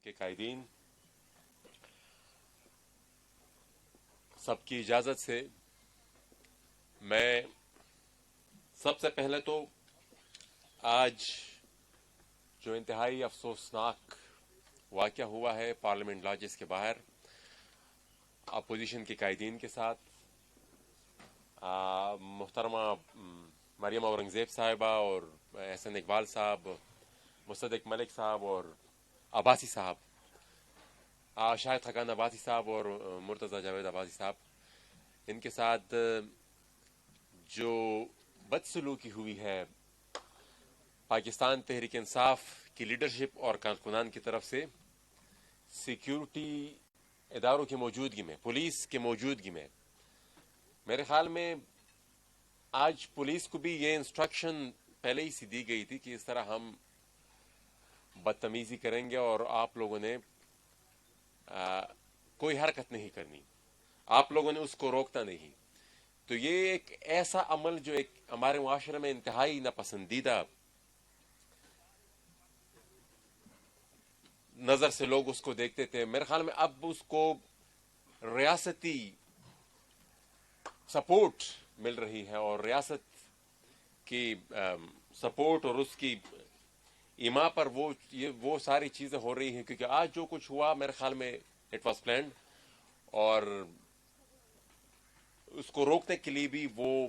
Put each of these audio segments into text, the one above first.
کے قائدین، سب کی اجازت سے میں سب سے پہلے تو آج جو انتہائی افسوسناک واقعہ ہوا ہے پارلیمنٹ لاجز کے باہر اپوزیشن کے قائدین کے ساتھ، محترمہ مریم اورنگزیب صاحبہ اور احسن اقبال صاحب، مصدق ملک صاحب اور عباسی صاحب، شاہد خاقان عباسی صاحب اور مرتضی جاوید عباسی صاحب، ان کے ساتھ جو بدسلوکی ہوئی ہے پاکستان تحریک انصاف کی لیڈرشپ اور کارکنان کی طرف سے سیکیورٹی اداروں کی موجودگی میں، پولیس کی موجودگی میں، میرے خیال میں آج پولیس کو بھی یہ انسٹرکشن پہلے ہی سے دی گئی تھی کہ اس طرح ہم بدتمیزی کریں گے اور آپ لوگوں نے کوئی حرکت نہیں کرنی، آپ لوگوں نے اس کو روکنا نہیں۔ تو یہ ایک ایسا عمل جو ایک ہمارے معاشرے میں انتہائی ناپسندیدہ نظر سے لوگ اس کو دیکھتے تھے، میرے خیال میں اب اس کو ریاستی سپورٹ مل رہی ہے اور ریاست کی سپورٹ اور اس کی ایما پر وہ ساری چیزیں ہو رہی ہیں، کیونکہ آج جو کچھ ہوا میرے خیال میں اٹ واز پلانڈ، اور اس کو روکنے کے لیے بھی وہ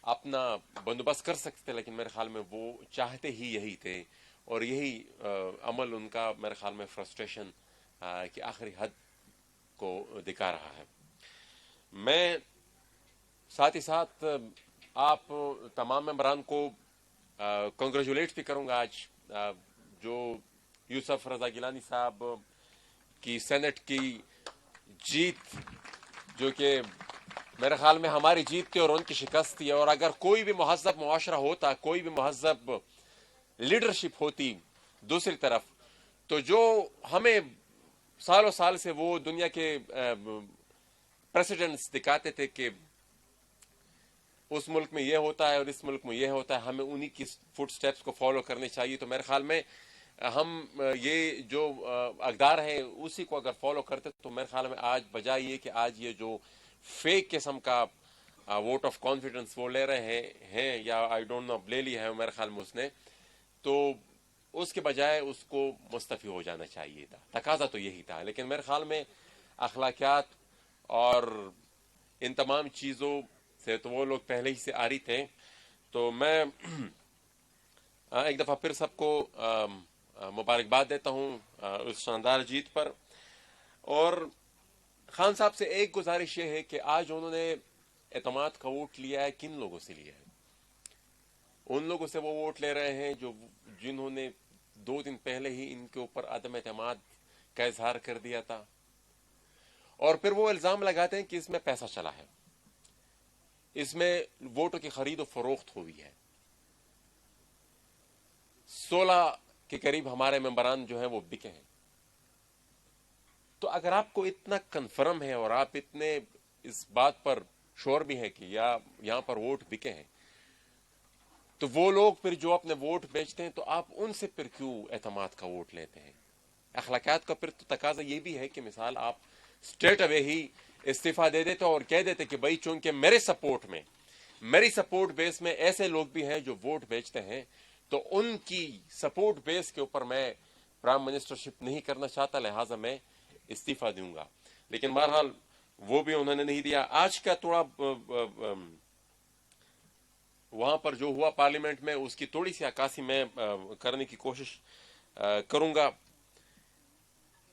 اپنا بندوبست کر سکتے تھے، لیکن میرے خیال میں وہ چاہتے ہی یہی تھے، اور یہی عمل ان کا میرے خیال میں فرسٹریشن کی آخری حد کو دکھا رہا ہے۔ میں ساتھ ہی ساتھ آپ تمام ممبران کو کنگریچولیٹ بھی کروں گا آج جو یوسف رضا گیلانی صاحب کی سینٹ کی جیت، جو کہ میرے خیال میں ہماری جیت تھی اور ان کی شکست تھی، اور اگر کوئی بھی مہذب معاشرہ ہوتا، کوئی بھی مہذب لیڈرشپ ہوتی دوسری طرف، تو جو ہمیں سالوں سال سے وہ دنیا کے پریسیڈنٹس دکھاتے تھے کہ اس ملک میں یہ ہوتا ہے اور اس ملک میں یہ ہوتا ہے، ہمیں انہی کی فٹ سٹیپس کو فالو کرنے چاہیے، تو میرے خیال میں ہم یہ جو اقدار ہیں اسی کو اگر فالو کرتے تو میرے خیال میں آج بجائے یہ کہ آج یہ جو فیک قسم کا ووٹ آف کانفیڈنس وہ لے رہے ہیں یا آئی ڈونٹ نو لے لی ہے میرے خیال میں اس نے، تو اس کے بجائے اس کو مستعفی ہو جانا چاہیے تھا، تقاضا تو یہی تھا۔ لیکن میرے خیال میں اخلاقیات اور ان تمام چیزوں سے تو وہ لوگ پہلے ہی سے عاری تھے، تو میں ایک دفعہ پھر سب کو مبارکباد دیتا ہوں اس شاندار جیت پر، اور خان صاحب سے ایک گزارش یہ ہے کہ آج انہوں نے اعتماد کا ووٹ لیا ہے، کن لوگوں سے لیا ہے؟ ان لوگوں سے وہ ووٹ لے رہے ہیں جنہوں نے 2 دن پہلے ہی ان کے اوپر عدم اعتماد کا اظہار کر دیا تھا، اور پھر وہ الزام لگاتے ہیں کہ اس میں پیسہ چلا ہے، اس میں ووٹوں کی خرید و فروخت ہوئی ہے۔ 16 کے قریب ہمارے ممبران جو ہیں وہ بکے ہیں۔ تو اگر آپ کو اتنا کنفرم ہے اور آپ اتنے اس بات پر شور بھی ہیں کہ یہاں پر ووٹ بکے ہیں، تو وہ لوگ پھر جو اپنے ووٹ بیچتے ہیں تو آپ ان سے پھر کیوں اعتماد کا ووٹ لیتے ہیں؟ اخلاقیات کا پھر تو تقاضا یہ بھی ہے کہ مثال آپ اسٹریٹ اوے ہی استعفیٰ دے دیتے اور کہہ دیتے کہ بھائی چونکہ میری سپورٹ بیس میں ایسے لوگ بھی ہیں جو ووٹ بیچتے ہیں، تو ان کی سپورٹ بیس کے اوپر میں پرائم منسٹرشپ نہیں کرنا چاہتا، لہٰذا میں استعفیٰ دوں گا۔ لیکن بہرحال وہ بھی انہوں نے نہیں دیا۔ آج کا تھوڑا وہاں پر جو ہوا پارلیمنٹ میں اس کی تھوڑی سی عکاسی میں کرنے کی کوشش کروں گا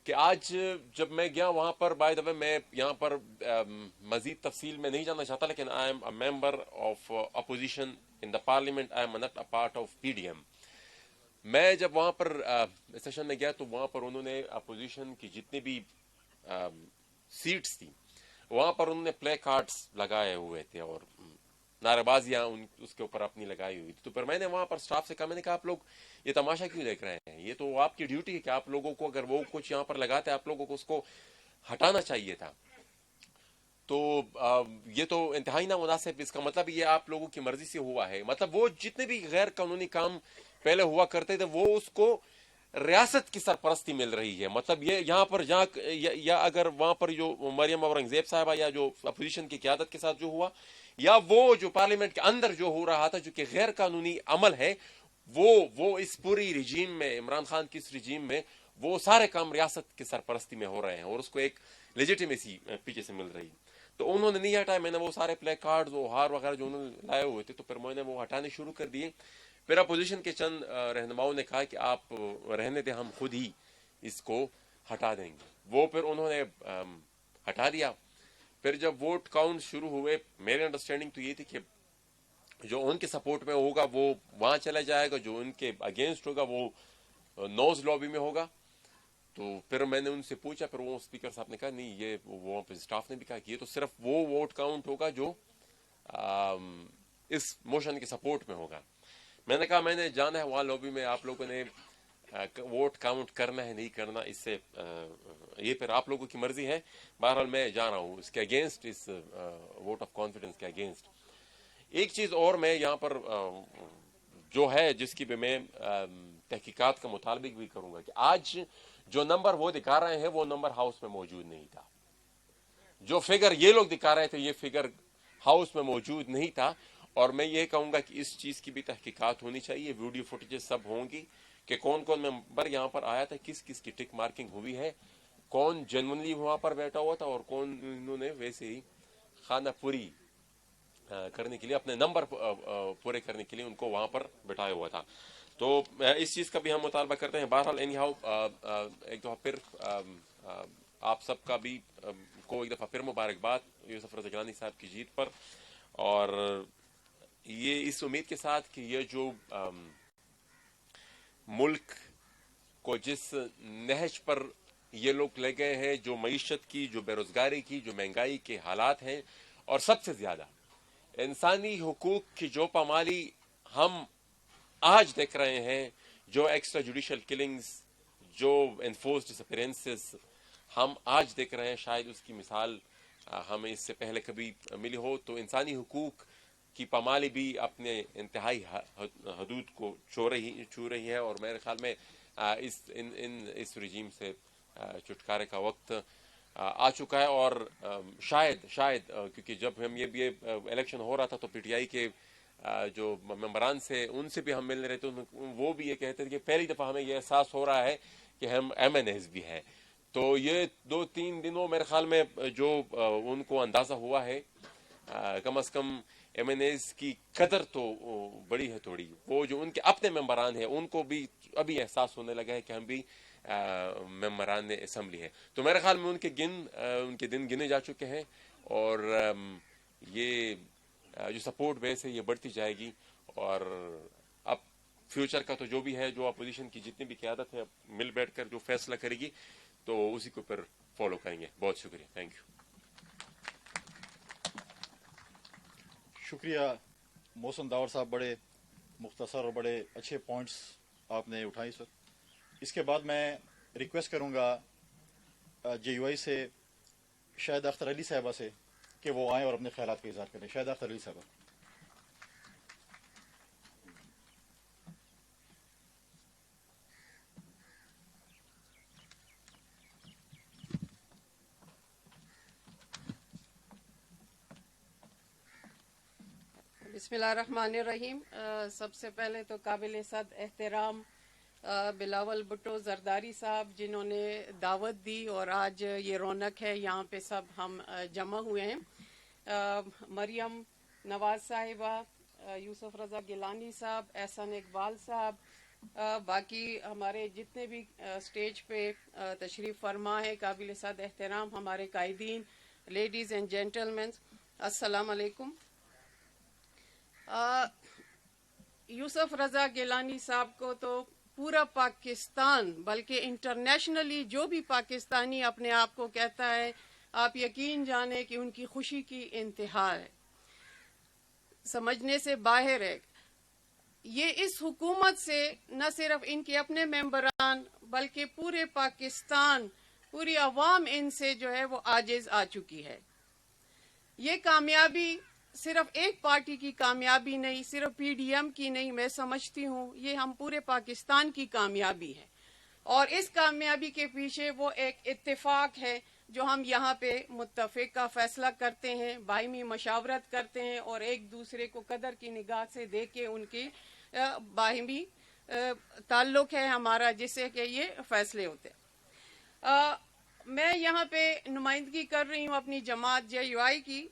کہ آج جب میں گیا وہاں پر، بائی دا وے میں یہاں پر مزید تفصیل میں نہیں جاننا چاہتا، لیکن I'm a member of opposition in the parliament, I'm not a part of P D M. میں جب وہاں پر سیشن میں گیا تو وہاں پر انہوں نے اپوزیشن کی جتنی بھی سیٹس تھی وہاں پر انہوں نے پلے کارڈز لگائے ہوئے تھے اور نعرے بازیاں اس کے اوپر اپنی لگائی ہوئی تھی۔ تو پھر میں نے وہاں پر سٹاف سے کہا، میں نے کہا آپ لوگ یہ تماشا کیوں دیکھ رہے ہیں؟ یہ تو آپ کی ڈیوٹی ہے کہ آپ لوگوں کو اگر وہ کچھ یہاں پر لگاتے آپ لوگوں کو اس کو ہٹانا چاہیے تھا۔ تو یہ تو انتہائی نامناسب، اس کا مطلب یہ آپ لوگوں کی مرضی سے ہوا ہے، مطلب وہ جتنے بھی غیر قانونی کام پہلے ہوا کرتے تھے وہ اس کو ریاست کی سرپرستی مل رہی ہے. مطلب یہ یہاں پر یا اگر وہاں پر جو مریم اورنگزیب صاحبہ یا جو اپوزیشن کی قیادت کے ساتھ جو ہوا, یا وہ جو پارلیمنٹ کے اندر جو ہو رہا تھا جو کہ غیر قانونی عمل ہے, وہ اس پوری رجیم میں, عمران خان کی اس رجیم میں, وہ سارے کام ریاست کی سرپرستی میں ہو رہے ہیں اور اس کو ایک لیجیٹیمیسی پیچھے سے مل رہی ہے. تو انہوں نے نہیں ہٹایا. میں نے وہ سارے پلے کارڈ وہ ہار وغیرہ جو انہوں نے لائے ہوئے تھے تو پھر میں نے وہ ہٹانے شروع کر دیے. پھر اپوزیشن کے چند رہنماؤں نے کہا کہ آپ رہنے دیں, ہم خود ہی اس کو ہٹا دیں گے. وہ پھر انہوں نے ہٹا دیا. پھر جب ووٹ کاؤنٹ شروع ہوئے, میری انڈرسٹینڈنگ تو یہ تھی کہ جو ان کے سپورٹ میں ہوگا وہ وہاں چلا جائے گا, جو ان کے اگینسٹ ہوگا وہ نوز لابی میں ہوگا. تو پھر میں نے ان سے پوچھا, پھر وہ اسپیکر صاحب نے کہا نہیں, یہ وہ اسٹاف نے بھی کہا کہ یہ تو صرف وہ ووٹ کاؤنٹ ہوگا جو اس موشن کے سپورٹ میں ہوگا. میں نے کہا میں نے جانا ہے وہاں لابی میں, آپ لوگوں نے ووٹ کاؤنٹ کرنا ہے نہیں کرنا, اس سے یہ پھر آپ لوگوں کی مرضی ہے. بہرحال میں جا رہا ہوں اس کے اگینسٹ, اس ووٹ آف کانفیڈنس کے اگینسٹ. ایک چیز اور میں یہاں پر جو ہے جس کی بھی میں تحقیقات کا مطالبہ بھی کروں گا کہ آج جو نمبر وہ دکھا رہے ہیں وہ نمبر ہاؤس میں موجود نہیں تھا. جو فگر یہ لوگ دکھا رہے تھے یہ فگر ہاؤس میں موجود نہیں تھا. اور میں یہ کہوں گا کہ اس چیز کی بھی تحقیقات ہونی چاہیے, ویڈیو فوٹیجز سب ہوں گی کہ کون کون ممبر یہاں پر آیا تھا, کس کس کی ٹک مارکنگ ہوئی ہے, کون جنونلی وہاں پر بیٹھا ہوا تھا اور کون انہوں نے ویسے ہی خانہ پوری کرنے کے لیے, اپنے نمبر پورے کرنے کے لیے ان کو وہاں پر بٹھایا ہوا تھا. تو اس چیز کا بھی ہم مطالبہ کرتے ہیں. بہرحال اینی ہاؤ ایک دفعہ پھر آپ سب کا بھی کو ایک دفعہ پھر مبارکباد یوسف رضا گیلانی صاحب کی جیت پر, اور یہ اس امید کے ساتھ کہ یہ جو ملک کو جس نہج پر یہ لوگ لے گئے ہیں, جو معیشت کی, جو بے روزگاری کی, جو مہنگائی کے حالات ہیں, اور سب سے زیادہ انسانی حقوق کی جو پامالی ہم آج دیکھ رہے ہیں, جو ایکسٹرا جوڈیشل کلنگز, جو انفورس ڈس اپیرنسز ہم آج دیکھ رہے ہیں, شاید اس کی مثال ہمیں اس سے پہلے کبھی ملی ہو. تو انسانی حقوق کی پامالی بھی اپنے انتہائی حدود کو چھو رہی ہے, اور میرے خیال میں اس رجیم سے چھٹکارے کا وقت آ چکا ہے. اور شاید کیونکہ جب ہم یہ الیکشن ہو رہا تھا تو پی ٹی آئی کے جو ممبران سے ان سے بھی ہم ملنے رہے تو وہ بھی یہ کہتے تھے کہ پہلی دفعہ ہمیں یہ احساس ہو رہا ہے کہ ہم ایم این ایز بھی ہیں. تو یہ 2-3 دنوں میرے خیال میں جو ان کو اندازہ ہوا ہے, کم از کم ایم این ایز کی قدر تو بڑی ہے تھوڑی, وہ جو ان کے اپنے ممبران ہیں ان کو بھی ابھی احساس ہونے لگا ہے کہ ہم بھی ممبران اسمبلی ہیں. تو میرے خیال میں ان کے دن گنے جا چکے ہیں, اور یہ جو سپورٹ بیس ہے یہ بڑھتی جائے گی. اور اب فیوچر کا تو جو بھی ہے, جو اپوزیشن کی جتنی بھی قیادت ہے مل بیٹھ کر جو فیصلہ کرے گی تو اسی کو پھر فالو کریں گے. بہت شکریہ, تھینک یو. شکریہ محسن داور صاحب, بڑے مختصر اور بڑے اچھے پوائنٹس آپ نے اٹھائی سر. اس کے بعد میں ریکویسٹ کروں گا جے یو آئی سے شاہد اختر علی صاحبہ سے کہ وہ آئیں اور اپنے خیالات کا اظہار کریں. شاہد اختر علی صاحبہ. بسم اللہ الرحمن الرحیم. سب سے پہلے تو قابل صد احترام بلاول بھٹو زرداری صاحب جنہوں نے دعوت دی اور آج یہ رونق ہے یہاں پہ سب ہم جمع ہوئے ہیں. مریم نواز صاحبہ, یوسف رضا گیلانی صاحب, احسن اقبال صاحب, باقی ہمارے جتنے بھی اسٹیج پہ تشریف فرما ہے, قابل صد احترام ہمارے قائدین, لیڈیز اینڈ جینٹلمین, السلام علیکم. یوسف رضا گیلانی صاحب کو تو پورا پاکستان بلکہ انٹرنیشنلی جو بھی پاکستانی اپنے آپ کو کہتا ہے, آپ یقین جانیں کہ ان کی خوشی کی انتہا ہے, سمجھنے سے باہر ہے. یہ اس حکومت سے نہ صرف ان کے اپنے ممبران بلکہ پورے پاکستان, پوری عوام ان سے جو ہے وہ عاجز آ چکی ہے. یہ کامیابی صرف ایک پارٹی کی کامیابی نہیں, صرف پی ڈی ایم کی نہیں, میں سمجھتی ہوں یہ ہم پورے پاکستان کی کامیابی ہے. اور اس کامیابی کے پیچھے وہ ایک اتفاق ہے جو ہم یہاں پہ متفق کا فیصلہ کرتے ہیں، باہمی مشاورت کرتے ہیں اور ایک دوسرے کو قدر کی نگاہ سے دیکھ کے ان کی باہمی تعلق ہے ہمارا، جس سے کہ یہ فیصلے ہوتے ہیں۔ میں یہاں پہ نمائندگی کر رہی ہوں اپنی جماعت JUI کی۔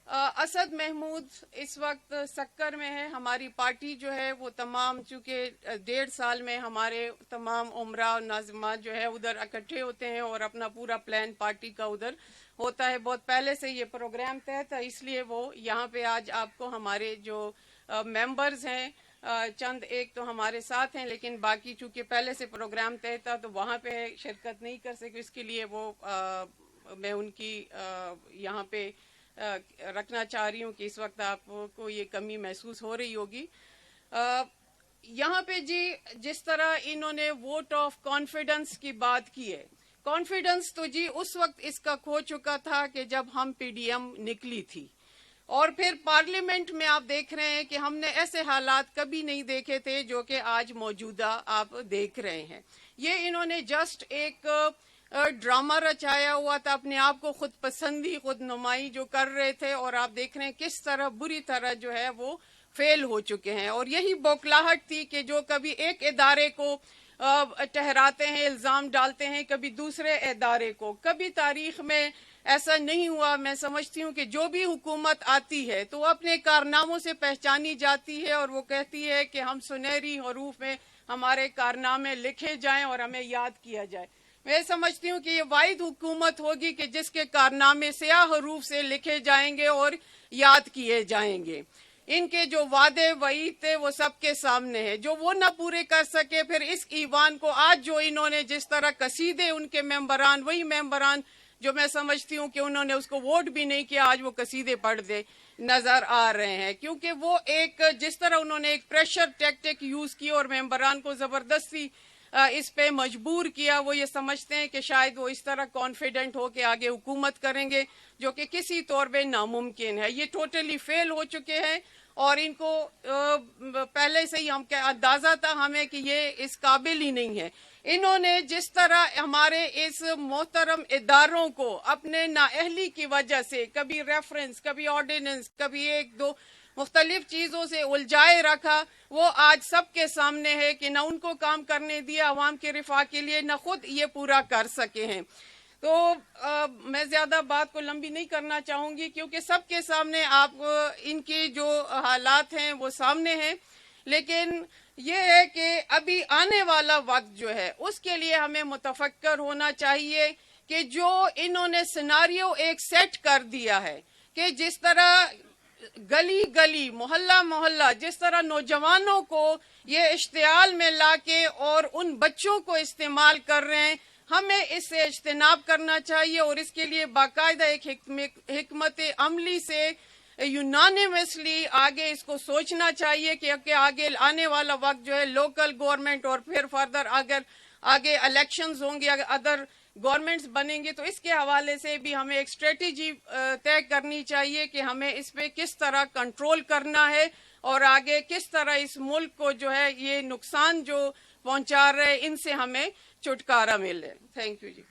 اسد محمود اس وقت سکر میں ہے۔ ہماری پارٹی جو ہے وہ تمام، چونکہ 1.5 سال میں ہمارے تمام عمرہ اور ناظمات جو ہے ادھر اکٹھے ہوتے ہیں اور اپنا پورا پلان پارٹی کا ادھر ہوتا ہے۔ بہت پہلے سے یہ پروگرام طے تھا، اس لیے وہ یہاں پہ آج آپ کو ہمارے جو ممبرز ہیں، چند ایک تو ہمارے ساتھ ہیں، لیکن باقی چونکہ پہلے سے پروگرام طے تھا تو وہاں پہ شرکت نہیں کر سکے، اس کے لیے وہ میں ان کی یہاں پہ رکھنا چاہ رہی ہوں کہ اس وقت آپ کو یہ کمی محسوس ہو رہی ہوگی۔ یہاں پہ جی جس طرح انہوں نے ووٹ آف کانفیڈنس کی بات کی ہے، کانفیڈنس تو جی اس وقت اس کا کھو چکا تھا کہ جب ہم PDM نکلی تھی، اور پھر پارلیمنٹ میں آپ دیکھ رہے ہیں کہ ہم نے ایسے حالات کبھی نہیں دیکھے تھے جو کہ آج موجودہ آپ دیکھ رہے ہیں۔ یہ انہوں نے جسٹ ایک ڈرامہ رچایا ہوا تھا، اپنے آپ کو خود پسندی، خود نمائی جو کر رہے تھے، اور آپ دیکھ رہے ہیں کس طرح بری طرح جو ہے وہ فیل ہو چکے ہیں۔ اور یہی بوکھلاہٹ تھی کہ جو کبھی ایک ادارے کو ٹھہراتے ہیں، الزام ڈالتے ہیں، کبھی دوسرے ادارے کو۔ کبھی تاریخ میں ایسا نہیں ہوا۔ میں سمجھتی ہوں کہ جو بھی حکومت آتی ہے تو وہ اپنے کارناموں سے پہچانی جاتی ہے، اور وہ کہتی ہے کہ ہم سنہری حروف میں ہمارے کارنامے لکھے جائیں اور ہمیں یاد کیا جائے۔ میں سمجھتی ہوں کہ یہ واحد حکومت ہوگی کہ جس کے کارنامے سیاہ حروف سے لکھے جائیں گے اور یاد کیے جائیں گے۔ ان کے جو وعدے وعید تھے وہ سب کے سامنے ہے، جو وہ نہ پورے کر سکے، پھر اس ایوان کو آج جو انہوں نے جس طرح قصیدے ان کے ممبران، وہی ممبران جو میں سمجھتی ہوں کہ انہوں نے اس کو ووٹ بھی نہیں کیا، آج وہ قصیدے پڑھ دے نظر آ رہے ہیں، کیونکہ وہ ایک جس طرح انہوں نے ایک پریشر ٹیکٹک یوز کی اور ممبران کو زبردستی اس پہ مجبور کیا۔ وہ یہ سمجھتے ہیں کہ شاید وہ اس طرح کانفیڈنٹ ہو کے آگے حکومت کریں گے، جو کہ کسی طور پہ ناممکن ہے۔ یہ ٹوٹلی فیل ہو چکے ہیں، اور ان کو پہلے سے ہی ہم اندازہ تھا ہمیں کہ یہ اس قابل ہی نہیں ہے۔ انہوں نے جس طرح ہمارے اس محترم اداروں کو اپنے نااہلی کی وجہ سے کبھی ریفرنس، کبھی آرڈیننس، کبھی ایک دو مختلف چیزوں سے الجھائے رکھا، وہ آج سب کے سامنے ہے کہ نہ ان کو کام کرنے دیا عوام کے رفاہ کے لیے، نہ خود یہ پورا کر سکے ہیں۔ تو میں زیادہ بات کو لمبی نہیں کرنا چاہوں گی، کیونکہ سب کے سامنے آپ ان کی جو حالات ہیں وہ سامنے ہیں، لیکن یہ ہے کہ ابھی آنے والا وقت جو ہے اس کے لیے ہمیں متفکر ہونا چاہیے کہ جو انہوں نے سیناریو ایک سیٹ کر دیا ہے کہ جس طرح گلی گلی، محلہ محلہ، جس طرح نوجوانوں کو یہ اشتعال میں لا کے اور ان بچوں کو استعمال کر رہے ہیں، ہمیں اس سے اجتناب کرنا چاہیے، اور اس کے لیے باقاعدہ ایک حکمت عملی سے یونانیمسلی آگے اس کو سوچنا چاہیے کہ آگے آنے والا وقت جو ہے لوکل گورنمنٹ اور پھر فردر اگر آگے الیکشنز ہوں گے، اگر ادر گورنمنٹس بنیں گے، تو اس کے حوالے سے بھی ہمیں ایک اسٹریٹجی طے کرنی چاہیے کہ ہمیں اس پہ کس طرح کنٹرول کرنا ہے، اور آگے کس طرح اس ملک کو جو ہے یہ نقصان جو پہنچا رہے ان سے ہمیں چھٹکارا ملے۔ تھینک یو جی۔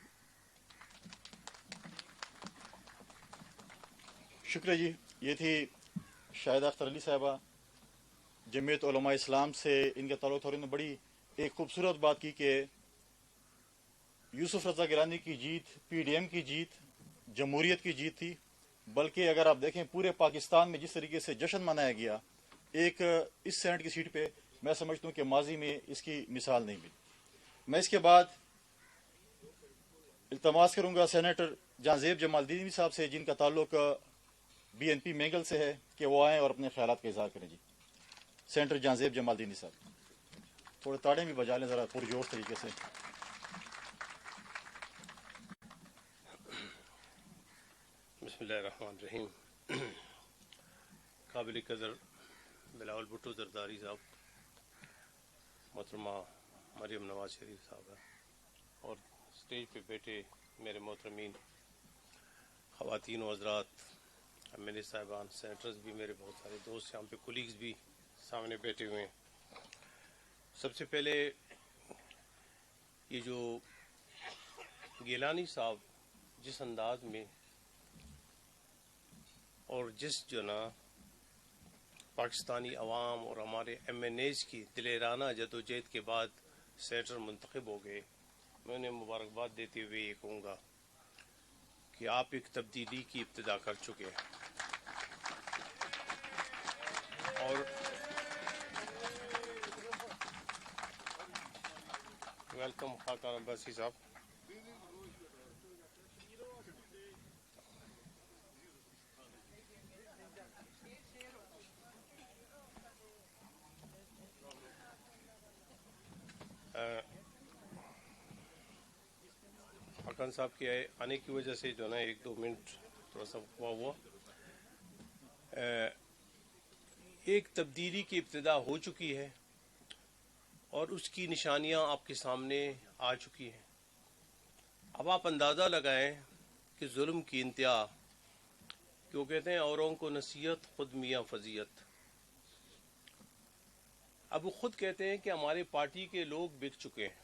شکریہ جی۔ یہ تھی شاہدہ اختر علی صاحبہ، جمعیت علماء اسلام سے ان کے تعلق تھا، اور انہوں نے بڑی ایک خوبصورت بات کی کہ یوسف رضا گیلانی کی جیت PDM کی جیت جمہوریت کی جیت تھی، بلکہ اگر آپ دیکھیں پورے پاکستان میں جس طریقے سے جشن منایا گیا ایک اس سینٹ کی سیٹ پہ، میں سمجھتا ہوں کہ ماضی میں اس کی مثال نہیں ملی۔ میں اس کے بعد التماس کروں گا سینیٹر جہانزیب جمال دینی صاحب سے، جن کا تعلق BNP مینگل سے ہے، کہ وہ آئیں اور اپنے خیالات کا اظہار کریں۔ جی سینیٹر جہانزیب جمال دینی صاحب، تھوڑے تاڑیں بھی بجا لیں ذرا پرجوش طریقے سے۔ بسم اللہ الرحمن الرحیم۔ قابل قدر بلاول بھٹو زرداری صاحب، محترمہ مریم نواز شریف صاحب، اور اسٹیج پہ بیٹھے میرے محترمین خواتین و حضرات، MLA صاحبان، سینیٹرز بھی میرے بہت سارے دوست، یہاں پہ کولیگز بھی سامنے بیٹھے ہوئے ہیں۔ سب سے پہلے یہ جو گیلانی صاحب جس انداز میں اور جس جو نا پاکستانی عوام اور ہمارے ایم این ایز کی دلیرانہ جدوجہد کے بعد سینیٹر منتخب ہو گئے، میں انہیں مبارکباد دیتے ہوئے یہ کہوں گا کہ آپ ایک تبدیلی کی ابتدا کر چکے ہیں. اور ویلکم خاکان عباسی صاحب. خاکان صاحب کے آنے کی وجہ سے جو نا 1-2 منٹ تھوڑا سا ہوا ایک تبدیلی کی ابتدا ہو چکی ہے اور اس کی نشانیاں آپ کے سامنے آ چکی ہیں. اب آپ اندازہ لگائیں کہ ظلم کی انتہا، کیوں کہتے ہیں اوروں کو نصیحت خود میاں فضیحت. اب وہ خود کہتے ہیں کہ ہمارے پارٹی کے لوگ بک چکے ہیں.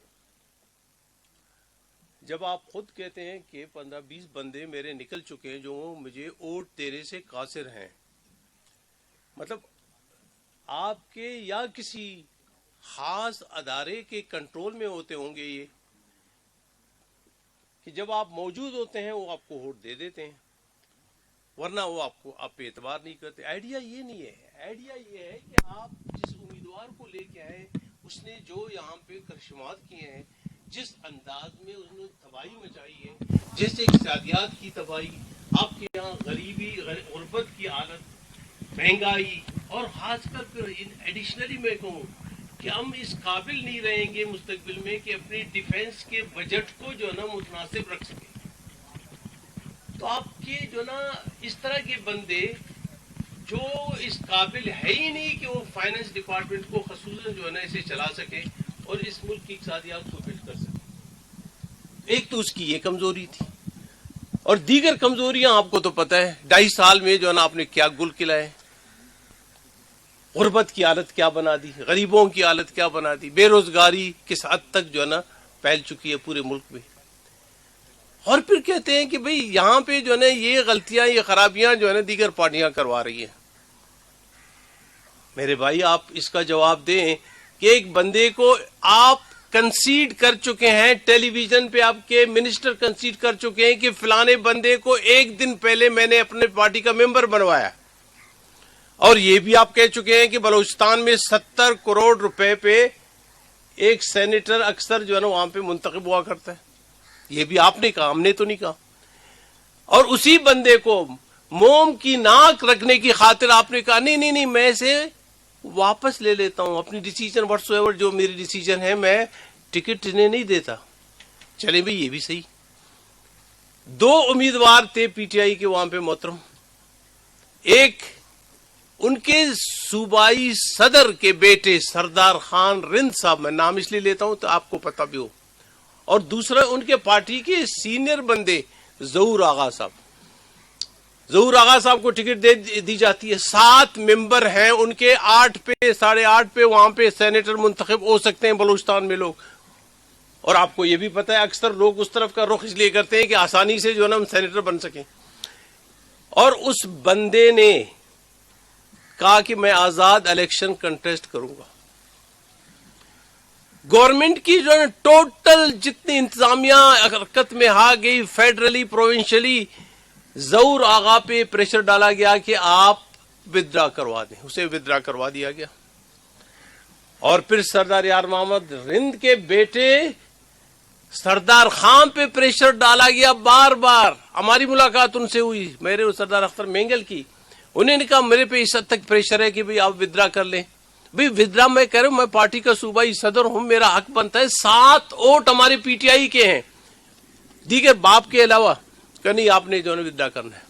جب آپ خود کہتے ہیں کہ 15-20 بندے میرے نکل چکے ہیں جو مجھے ووٹ دینے سے قاصر ہیں، مطلب آپ کے یا کسی خاص ادارے کے کنٹرول میں ہوتے ہوں گے یہ، کہ جب آپ موجود ہوتے ہیں وہ آپ کو ووٹ دے دیتے ہیں، ورنہ وہ آپ پہ اعتبار نہیں کرتے. آئیڈیا یہ نہیں ہے. آئیڈیا یہ ہے کہ آپ جس امیدوار کو لے کے آئے اس نے جو یہاں پہ کرشمات کیے ہیں، جس انداز میں اس نے تباہی مچائی ہے، جیسے اقتصادیات کی تباہی، آپ کے یہاں غریبی غربت کی حالت، مہنگائی، اور خاص کر پھر ایڈیشنلی میں کہوں کہ ہم اس قابل نہیں رہیں گے مستقبل میں کہ اپنی ڈیفنس کے بجٹ کو جو ہے نا متناسب رکھ سکیں. تو آپ کے جو نا اس طرح کے بندے جو اس قابل ہے ہی نہیں کہ وہ فائنانس ڈپارٹمنٹ کو خصوصاً جو ہے نا اسے چلا سکے اور اس ملک کی اقتصادیات کو بلڈ کر سکے. ایک تو اس کی یہ کمزوری تھی، اور دیگر کمزوریاں آپ کو تو پتہ ہے. 2.5 سال میں جو ہے نا آپ نے کیا گل کھلائے، غربت کی حالت کیا بنا دی، غریبوں کی حالت کیا بنا دی، بے روزگاری کس حد تک جو ہے نا پھیل چکی ہے پورے ملک میں. اور پھر کہتے ہیں کہ بھئی یہاں پہ جو ہے نا یہ غلطیاں، یہ خرابیاں جو ہے نا دیگر پارٹیاں کروا رہی ہیں. میرے بھائی آپ اس کا جواب دیں کہ ایک بندے کو آپ کنسیڈ کر چکے ہیں، ٹیلی ویژن پہ آپ کے منسٹر کنسیڈ کر چکے ہیں کہ فلانے بندے کو 1 دن پہلے میں نے اپنے پارٹی کا ممبر بنوایا، اور یہ بھی آپ کہہ چکے ہیں کہ بلوچستان میں 70 کروڑ روپے پہ ایک سینیٹر اکثر جو ہے نا وہاں پہ منتخب ہوا کرتا ہے. یہ بھی آپ نے کہا، ہم نے تو نہیں کہا. اور اسی بندے کو موم کی ناک رکھنے کی خاطر آپ نے کہا نہیں میں اسے واپس لے لیتا ہوں، اپنی ڈیسیجن واٹس ایور جو میری ڈیسیجن ہے میں ٹکٹ انہیں نہیں دیتا. چلیں بھئی یہ بھی صحیح. 2 امیدوار تھے پی ٹی آئی کے وہاں پہ محترم. ایک ان کے صوبائی صدر کے بیٹے سردار خان رند صاحب، میں نام اس لیے لیتا ہوں تو آپ کو پتہ بھی ہو، اور دوسرا ان کے پارٹی کے سینئر بندے ظہور آغا صاحب. ظہور آغا صاحب کو ٹکٹ دی جاتی ہے. 7 ممبر ہیں ان کے، 8 پہ 8.5 پہ وہاں پہ سینیٹر منتخب ہو سکتے ہیں بلوچستان میں لوگ. اور آپ کو یہ بھی پتہ ہے اکثر لوگ اس طرف کا رخ اس لیے کرتے ہیں کہ آسانی سے جو ہے نا ہم سینیٹر بن سکیں. اور اس بندے نے کہا کہ میں آزاد الیکشن کنٹیسٹ کروں گا. گورنمنٹ کی جو ہے ٹوٹل جتنی انتظامیہ حرکت میں آ گئی، فیڈرلی پروونشلی، ظہور آغا پہ پریشر ڈالا گیا کہ آپ ودرا کروا دیں. اسے ودرا کروا دیا گیا. اور پھر سردار یار محمد رند کے بیٹے سردار خان پہ پریشر ڈالا گیا بار بار. ہماری ملاقات ان سے ہوئی، میرے اور سردار اختر مینگل کی. انہوں نے کہا میرے پہ اس حد تک پریشر ہے کہ بھئی آپ ودرا کر لیں. بھئی ودرا میں کہہ رہا ہوں، میں پارٹی کا صوبائی صدر ہوں، میرا حق بنتا ہے. 7 ووٹ ہمارے پی ٹی آئی کے ہیں دیگر باپ کے علاوہ، کہ نہیں آپ نے جو ہے ودرا کرنا ہے.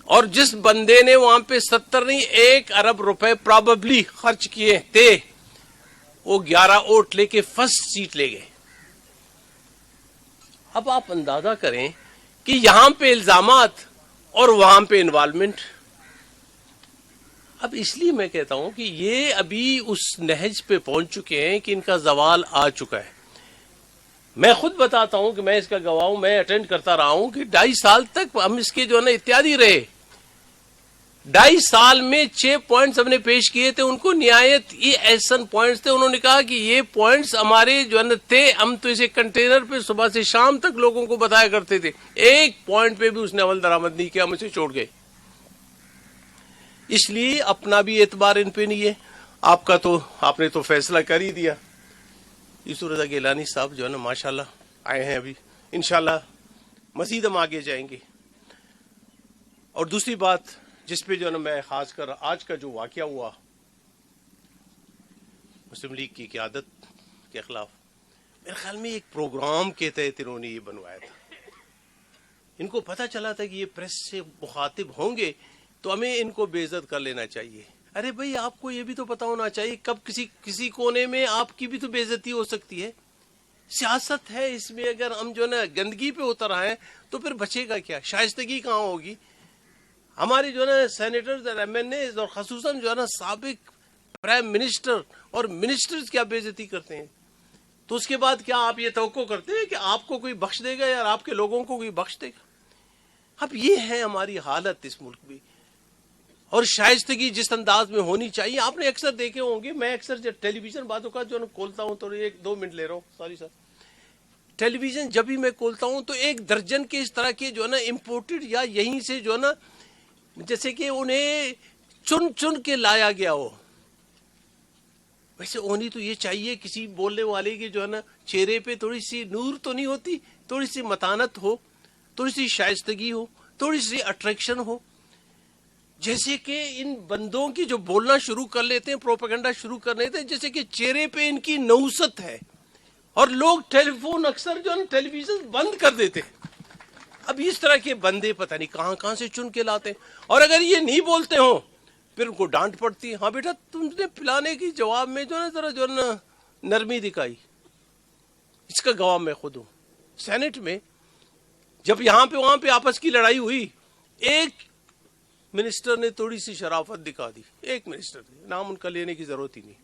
اور جس بندے نے وہاں پہ 70 نہیں 1 ارب روپے پراببلی خرچ کیے تھے، وہ 11 ووٹ لے کے فرسٹ سیٹ لے گئے. اب آپ اندازہ کریں کہ یہاں پہ الزامات اور وہاں پہ انوالومنٹ. اب اس لیے میں کہتا ہوں کہ یہ ابھی اس نہج پہ پہنچ چکے ہیں کہ ان کا زوال آ چکا ہے. میں خود بتاتا ہوں کہ میں اس کا گواہ ہوں, میں اٹینڈ کرتا رہا ہوں کہ 2.5 سال تک ہم اس کے جو ہے نا اتحادی رہے. 2.5 سال میں 6 پوائنٹس ہم نے پیش کیے تھے, ان کو نہایت یہ ایسن پوائنٹس تھے. انہوں نے کہا کہ یہ پوائنٹس ہمارے جو ہے نا تھے, ہم تو اسے کنٹینر پہ صبح سے شام تک لوگوں کو بتایا کرتے تھے. ایک پوائنٹ پہ بھی اس نے عمل درآمد نہیں کیا, ہم اسے چھوڑ گئے. اس لیے اپنا بھی اعتبار ان پہ نہیں ہے. آپ نے تو فیصلہ کر ہی دیا. یوسف رضا گیلانی صاحب جو ہے نا ماشاءاللہ آئے ہیں, ابھی انشاءاللہ مزید ہم آگے جائیں گے. اور دوسری بات جس پہ جو ہے نا میں خاص کر آج کا جو واقعہ ہوا مسلم لیگ کی قیادت کے خلاف, میرے خیال میں ایک پروگرام کے تحت انہوں نے یہ بنوایا تھا. ان کو پتہ چلا تھا کہ یہ پریس سے مخاطب ہوں گے تو ہمیں ان کو بے عزت کر لینا چاہیے. ارے بھائی, آپ کو یہ بھی تو پتا ہونا چاہیے کب کسی کونے میں آپ کی بھی تو بے عزتی ہو سکتی ہے. سیاست ہے, اس میں اگر ہم جو ہے نا گندگی پہ اتر آئے تو پھر بچے گا کیا؟ شائستگی کہاں ہوگی؟ ہمارے جو ہے نا سینیٹرز اور ایم این ایز اور خصوصاً جو ہے نا سابق پرائم منسٹر اور منسٹرز کیا بے عزتی کرتے ہیں, تو اس کے بعد کیا آپ یہ توقع کرتے ہیں کہ آپ کو کوئی بخش دے گا یا آپ کے لوگوں کو کوئی بخش دے گا؟ اب یہ ہے ہماری حالت اس ملک میں. اور شائستگی جس انداز میں ہونی چاہیے, آپ نے اکثر دیکھے ہوں گے, میں اکثر جب ٹیلی ویژن باتوں کا جو ہے نا کھولتا ہوں تو 1-2 منٹ لے رہا ہوں, سوری سر, ٹیلی ویژن جب بھی میں کھولتا ہوں تو 1 درجن کے اس طرح کے جو ہے نا امپورٹڈ یا یہیں سے جو ہے نا جیسے کہ انہیں چن چن کے لایا گیا ہو. ویسے ہونی تو یہ چاہیے کسی بولنے والے کے جو ہے نا چہرے پہ تھوڑی سی نور تو نہیں ہوتی, تھوڑی سی متانت ہو, تھوڑی سی شائستگی ہو, تھوڑی سی اٹریکشن ہو. جیسے کہ ان بندوں کی جو بولنا شروع کر لیتے ہیں, پروپیگنڈا شروع کر لیتے ہیں, جیسے کہ چہرے پہ ان کی نوست ہے, اور لوگ ٹیلی فون اکثر جو ہے نا ٹیلی ویژن بند کر دیتے. اب اس طرح کے بندے پتہ نہیں کہاں کہاں سے چن کے لاتے ہیں, اور اگر یہ نہیں بولتے ہوں پھر ان کو ڈانٹ پڑتی ہے. ہاں بیٹا, تم نے پلانے کی جواب میں جو ہے نا ذرا جو ہے نا نرمی دکھائی. اس کا گواہ میں خود ہوں. سینٹ میں جب یہاں پہ وہاں پہ آپس کی لڑائی ہوئی, ایک منسٹر نے تھوڑی سی شرافت دکھا دی, ایک منسٹر نے, نام ان کا لینے کی ضرورت ہی نہیں,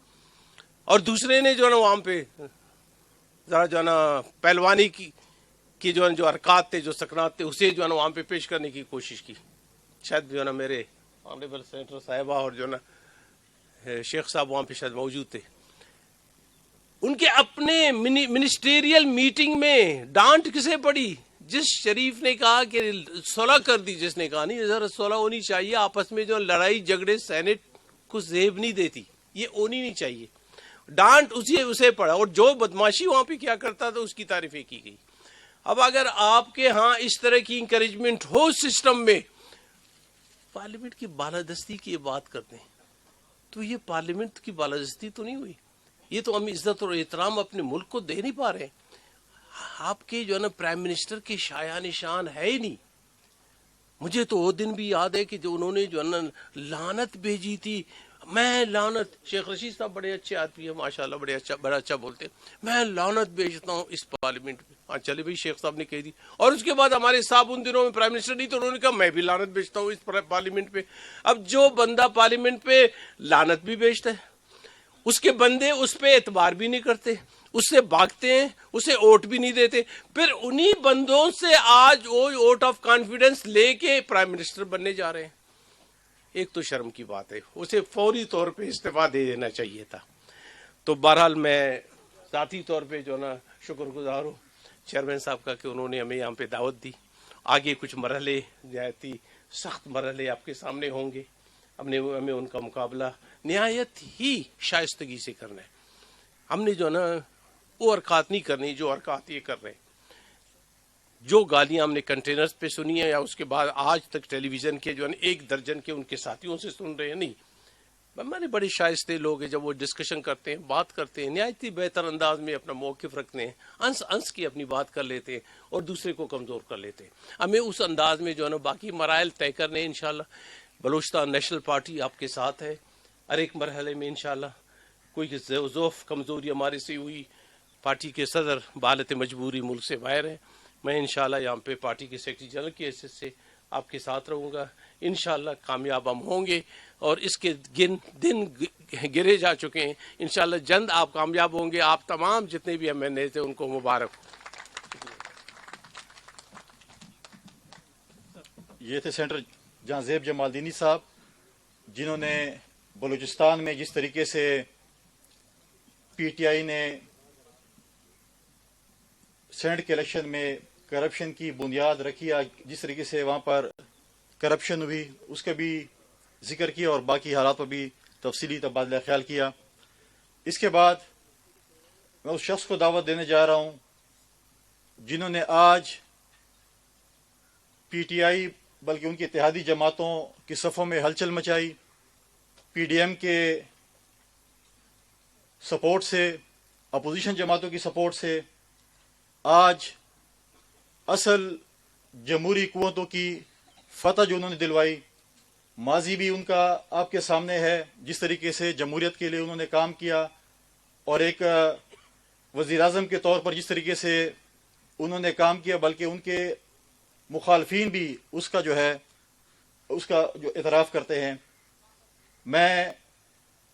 اور دوسرے نے جو ہے نا وہاں پہ ذرا جو ہے نا پہلوانی کی جو ہے جو حرکات تھے, جو سکنات تھے, اسے جو ہے نا وہاں پہ پیش کرنے کی کوشش کی. شاید جو ہے نا میرے آنریبل سینیٹر صاحبہ اور جو ہے نا شیخ صاحب وہاں پہ شاید موجود تھے. ان کے اپنے منسٹریل میٹنگ میں ڈانٹ کسے پڑی؟ جس شریف نے کہا کہ صلح کر دی, جس نے کہا نہیں ذرا صلح ہونی چاہیے, آپس میں جو لڑائی جھگڑے سینٹ کو زیب نہیں دیتی, یہ ہونی نہیں چاہیے. ڈانٹ اسے پڑا, اور جو بدماشی وہاں پہ کیا کرتا تھا اس کی تعریفیں کی گئی. اب اگر آپ کے ہاں اس طرح کی انکریجمنٹ ہو سسٹم میں, پارلیمنٹ کی بالادستی کی بات کرتے ہیں, تو یہ پارلیمنٹ کی بالادستی تو نہیں ہوئی. یہ تو ہم عزت اور احترام اپنے ملک کو دے نہیں پا رہے. آپ کے جو ہے نا پرائم منسٹر کے شایان نشان ہے ہی نہیں. مجھے تو وہ دن بھی یاد ہے کہ جو انہوں نے جو ہے نا لعنت بھیجی تھی. میں لعنت, شیخ رشید صاحب بڑے اچھے آدمی ہیں ماشاءاللہ, بڑا اچھا بولتے ہیں, میں لعنت بھیجتا ہوں اس پارلیمنٹ میں. ہاں چلے بھائی, شیخ صاحب نے کہہ دی. اور اس کے بعد ہمارے صاحب ان دنوں میں پرائم منسٹر نہیں تو انہوں نے کہا میں بھی لعنت بھیجتا ہوں اس پارلیمنٹ پہ. اب جو بندہ پارلیمنٹ پہ لعنت بھی بھیجتا ہے, اس کے بندے اس پہ اعتبار بھی نہیں کرتے, اس سے بھاگتے ہیں, اسے ووٹ بھی نہیں دیتے. پھر انہی بندوں سے آج وہ ووٹ آف کانفیڈنس لے کے پرائم منسٹر بننے جا رہے ہیں. ایک تو شرم کی بات ہے, اسے فوری طور پہ استعفیٰ دے دینا چاہیے تھا. تو بہرحال میں ذاتی طور پہ جو نا شکر گزار ہوں چیئرمین صاحب کا کہ انہوں نے ہمیں یہاں پہ دعوت دی. آگے کچھ مرحلے نہایت ہی سخت مرحلے آپ کے سامنے ہوں گے. ہمیں ان کا مقابلہ نہایت ہی شائستگی سے کرنا ہے. ہم نے جو نا وہ حرکات نہیں کرنی جو حرکات یہ کر رہے ہیں. جو گالیاں ہم نے کنٹینرز پہ سنی ہیں یا اس کے بعد آج تک ٹیلی ویژن کے جو ہے 1 درجن کے ان کے ساتھیوں سے سن رہے ہیں, نہیں, ہمارے بڑے شائستہ لوگ ہیں. جب وہ ڈسکشن کرتے ہیں, بات کرتے ہیں, نہایت ہی بہتر انداز میں اپنا موقف رکھتے ہیں, انس کی اپنی بات کر لیتے ہیں اور دوسرے کو کمزور کر لیتے ہیں. ہمیں اس انداز میں جو ہے نا باقی مراحل طے کرنے ہیں انشاءاللہ. بلوچستان نیشنل پارٹی آپ کے ساتھ ہے. ہر ایک مرحلے میں انشاءاللہ کوئی ضعف کمزوری ہمارے سے ہوئی, پارٹی کے صدر بحالت مجبوری ملک سے باہر ہیں. میں انشاءاللہ یہاں پہ پارٹی کے سیکرٹری جنرل کی حیثیت سے آپ کے ساتھ رہوں گا. انشاءاللہ کامیاب ہم ہوں گے, اور اس کے دن گرے جا چکے ہیں. انشاءاللہ جلد آپ کامیاب ہوں گے. آپ تمام جتنے بھی ایم این اے تھے ان کو مبارک. یہ تھے سینٹر جہاں زیب جمالدینی صاحب، جنہوں نے بلوچستان میں جس طریقے سے پی ٹی آئی نے سینٹ کے الیکشن میں کرپشن کی بنیاد رکھی، جس طریقے سے وہاں پر کرپشن ہوئی، اس کا بھی ذکر کیا اور باقی حالات پر بھی تفصیلی تبادلہ خیال کیا. اس کے بعد میں اس شخص کو دعوت دینے جا رہا ہوں جنہوں نے آج پی ٹی آئی بلکہ ان کی اتحادی جماعتوں کی صفوں میں ہلچل مچائی، پی ڈی ایم کے سپورٹ سے، اپوزیشن جماعتوں کی سپورٹ سے آج اصل جمہوری قوتوں کی فتح جو انہوں نے دلوائی. ماضی بھی ان کا آپ کے سامنے ہے، جس طریقے سے جمہوریت کے لیے انہوں نے کام کیا، اور ایک وزیر اعظم کے طور پر جس طریقے سے انہوں نے کام کیا، بلکہ ان کے مخالفین بھی اس کا جو اعتراف کرتے ہیں. میں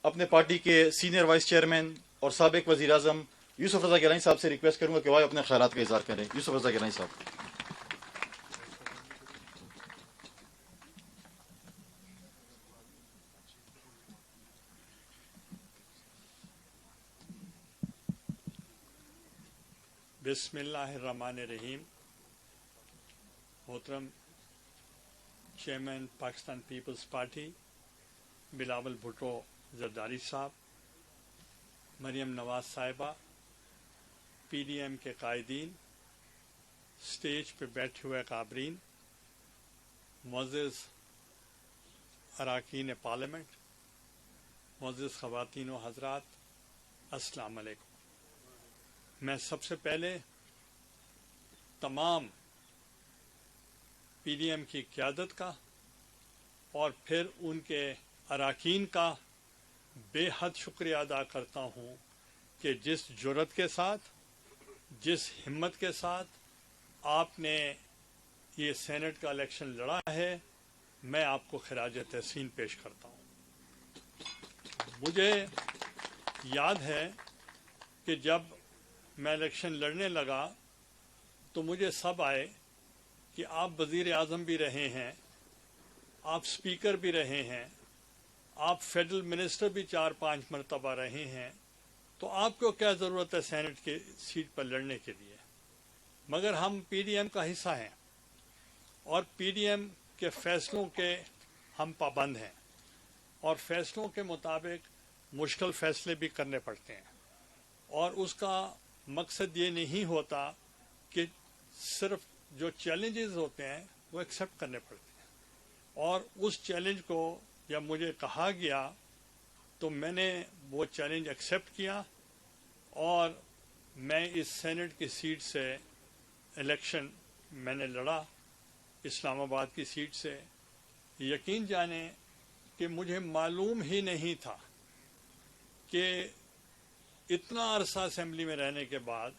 اپنے پارٹی کے سینئر وائس چیئرمین اور سابق وزیر اعظم یوسف رضا گیلانی صاحب سے ریکویسٹ کروں گا کہ وہ اپنے خیالات کا اظہار کریں. یوسف رضا گیلانی صاحب. بسم اللہ الرحمن الرحیم. محترم chairman Pakistan peoples party Bilawal Bhutto Zardari صاحب، مریم نواز صاحبہ، پی ڈی ایم کے قائدین، سٹیج پہ بیٹھے ہوئے قابرین، معزز اراکین پارلیمنٹ، معزز خواتین و حضرات، السلام علیکم. میں سب سے پہلے تمام پی ڈی ایم کی قیادت کا اور پھر ان کے اراکین کا بے حد شکریہ ادا کرتا ہوں کہ جس جرأت کے ساتھ، جس ہمت کے ساتھ آپ نے یہ سینٹ کا الیکشن لڑا ہے، میں آپ کو خراج تحسین پیش کرتا ہوں. مجھے یاد ہے کہ جب میں الیکشن لڑنے لگا تو مجھے سب آئے کہ آپ وزیر اعظم بھی رہے ہیں، آپ اسپیکر بھی رہے ہیں، آپ فیڈرل منسٹر بھی 4-5 مرتبہ رہے ہیں، تو آپ کو کیا ضرورت ہے سینٹ کی سیٹ پر لڑنے کے لیے. مگر ہم پی ڈی ایم کا حصہ ہیں اور پی ڈی ایم کے فیصلوں کے ہم پابند ہیں، اور فیصلوں کے مطابق مشکل فیصلے بھی کرنے پڑتے ہیں، اور اس کا مقصد یہ نہیں ہوتا کہ صرف جو چیلنجز ہوتے ہیں وہ ایکسیپٹ کرنے پڑتے ہیں. اور اس چیلنج کو جب مجھے کہا گیا تو میں نے وہ چیلنج ایکسیپٹ کیا، اور میں اس سینٹ کی سیٹ سے الیکشن میں نے لڑا، اسلام آباد کی سیٹ سے. یقین جانیں کہ مجھے معلوم ہی نہیں تھا کہ اتنا عرصہ اسمبلی میں رہنے کے بعد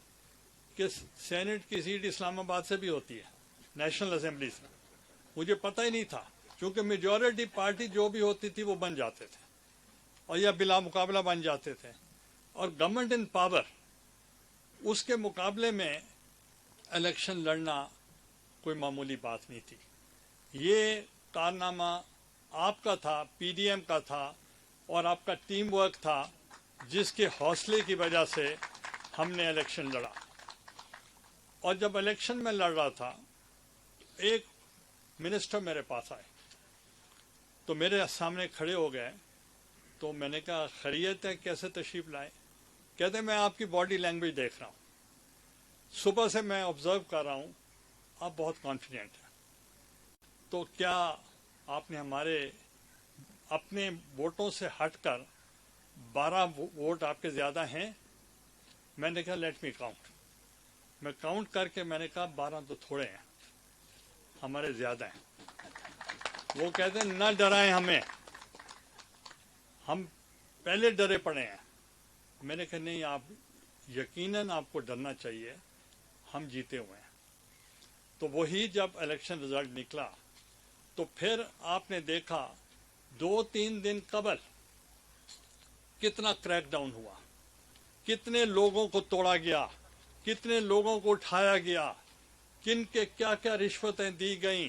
کہ سینٹ کی سیٹ اسلام آباد سے بھی ہوتی ہے، نیشنل اسمبلی سے. مجھے پتہ ہی نہیں تھا، کیونکہ میجورٹی پارٹی جو بھی ہوتی تھی وہ بن جاتے تھے اور یا بلا مقابلہ بن جاتے تھے، اور گورنمنٹ ان پاور، اس کے مقابلے میں الیکشن لڑنا کوئی معمولی بات نہیں تھی. یہ کارنامہ آپ کا تھا، پی ڈی ایم کا تھا، اور آپ کا ٹیم ورک تھا، جس کے حوصلے کی وجہ سے ہم نے الیکشن لڑا. اور جب الیکشن میں لڑ رہا تھا، ایک منسٹر میرے پاس آئے تو میرے سامنے کھڑے ہو گئے. تو میں نے کہا خیریت ہے، کیسے تشریف لائے؟ کہتے میں آپ کی باڈی لینگویج دیکھ رہا ہوں، صبح سے میں آبزرو کر رہا ہوں آپ بہت کانفیڈنٹ ہیں، تو کیا آپ نے ہمارے اپنے ووٹوں سے ہٹ کر 12 ووٹ آپ کے زیادہ ہیں؟ میں نے کہا لیٹ می کاؤنٹ. میں کاؤنٹ کر کے میں نے کہا 12 تو تھوڑے ہیں، ہمارے زیادہ ہیں. وہ کہتے ہیں نہ ڈرائیں ہمیں، ہم پہلے ڈرے پڑے ہیں. میں نے کہا نہیں، آپ یقیناً آپ کو ڈرنا چاہیے، ہم جیتے ہوئے ہیں. تو وہی جب الیکشن رزلٹ نکلا تو پھر آپ نے دیکھا 2-3 دن قبل کتنا کریک ڈاؤن ہوا، کتنے لوگوں کو توڑا گیا، کتنے لوگوں کو اٹھایا گیا، کن کے کیا کیا رشوتیں دی گئیں.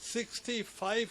65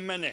MNA।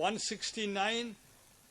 169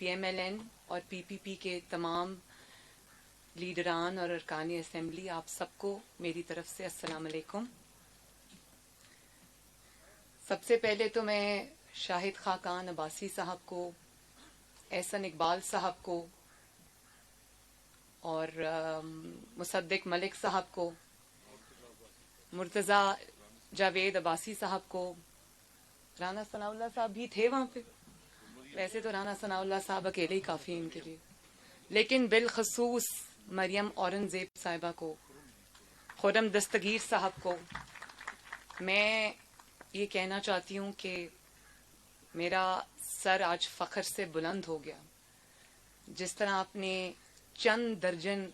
PMLN اور PPP کے تمام لیڈران اور ارکان اسمبلی، آپ سب کو میری طرف سے السلام علیکم۔ سب سے پہلے تو میں شاہد خاقان عباسی صاحب کو، احسن اقبال صاحب کو اور مصدق ملک صاحب کو، مرتضی جاوید عباسی صاحب کو، رانا ثناء اللہ صاحب بھی تھے وہاں پہ، ویسے تو رانا ثناء اللہ صاحب اکیلے ہی کافی ان کے لیے، لیکن بالخصوص مریم اورنگزیب صاحبہ کو، خرم دستگیر صاحب کو میں یہ کہنا چاہتی ہوں کہ میرا سر آج فخر سے بلند ہو گیا۔ جس طرح آپ نے چند درجن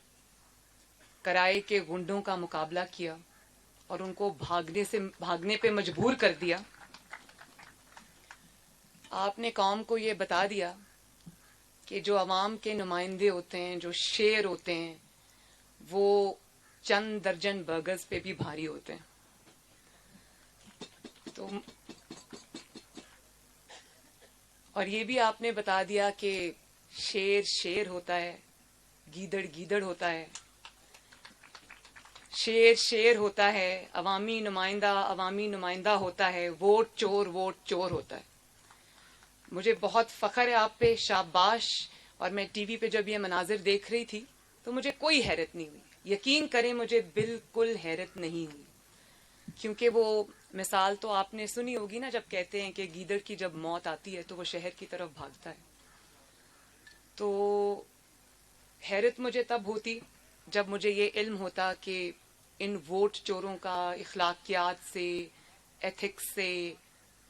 کرائے کے گنڈوں کا مقابلہ کیا اور ان کو بھاگنے پہ مجبور کر دیا، آپ نے قوم کو یہ بتا دیا کہ جو عوام کے نمائندے ہوتے ہیں، جو شیر ہوتے ہیں، وہ چند درجن برگرز پہ بھی بھاری ہوتے ہیں۔ تو اور یہ بھی آپ نے بتا دیا کہ شیر شیر ہوتا ہے، گیدڑ گیدڑ ہوتا ہے، شیر شیر ہوتا ہے، عوامی نمائندہ ہوتا ہے، ووٹ چور ہوتا ہے۔ مجھے بہت فخر ہے آپ پہ، شاباش۔ اور میں ٹی وی پہ جب یہ مناظر دیکھ رہی تھی تو مجھے کوئی حیرت نہیں ہوئی، یقین کریں مجھے بالکل حیرت نہیں ہوئی، کیونکہ وہ مثال تو آپ نے سنی ہوگی نا، جب کہتے ہیں کہ گیدڑ کی جب موت آتی ہے تو وہ شہر کی طرف بھاگتا ہے۔ تو حیرت مجھے تب ہوتی جب مجھے یہ علم ہوتا کہ ان ووٹ چوروں کا اخلاقیات سے، ایتھکس سے،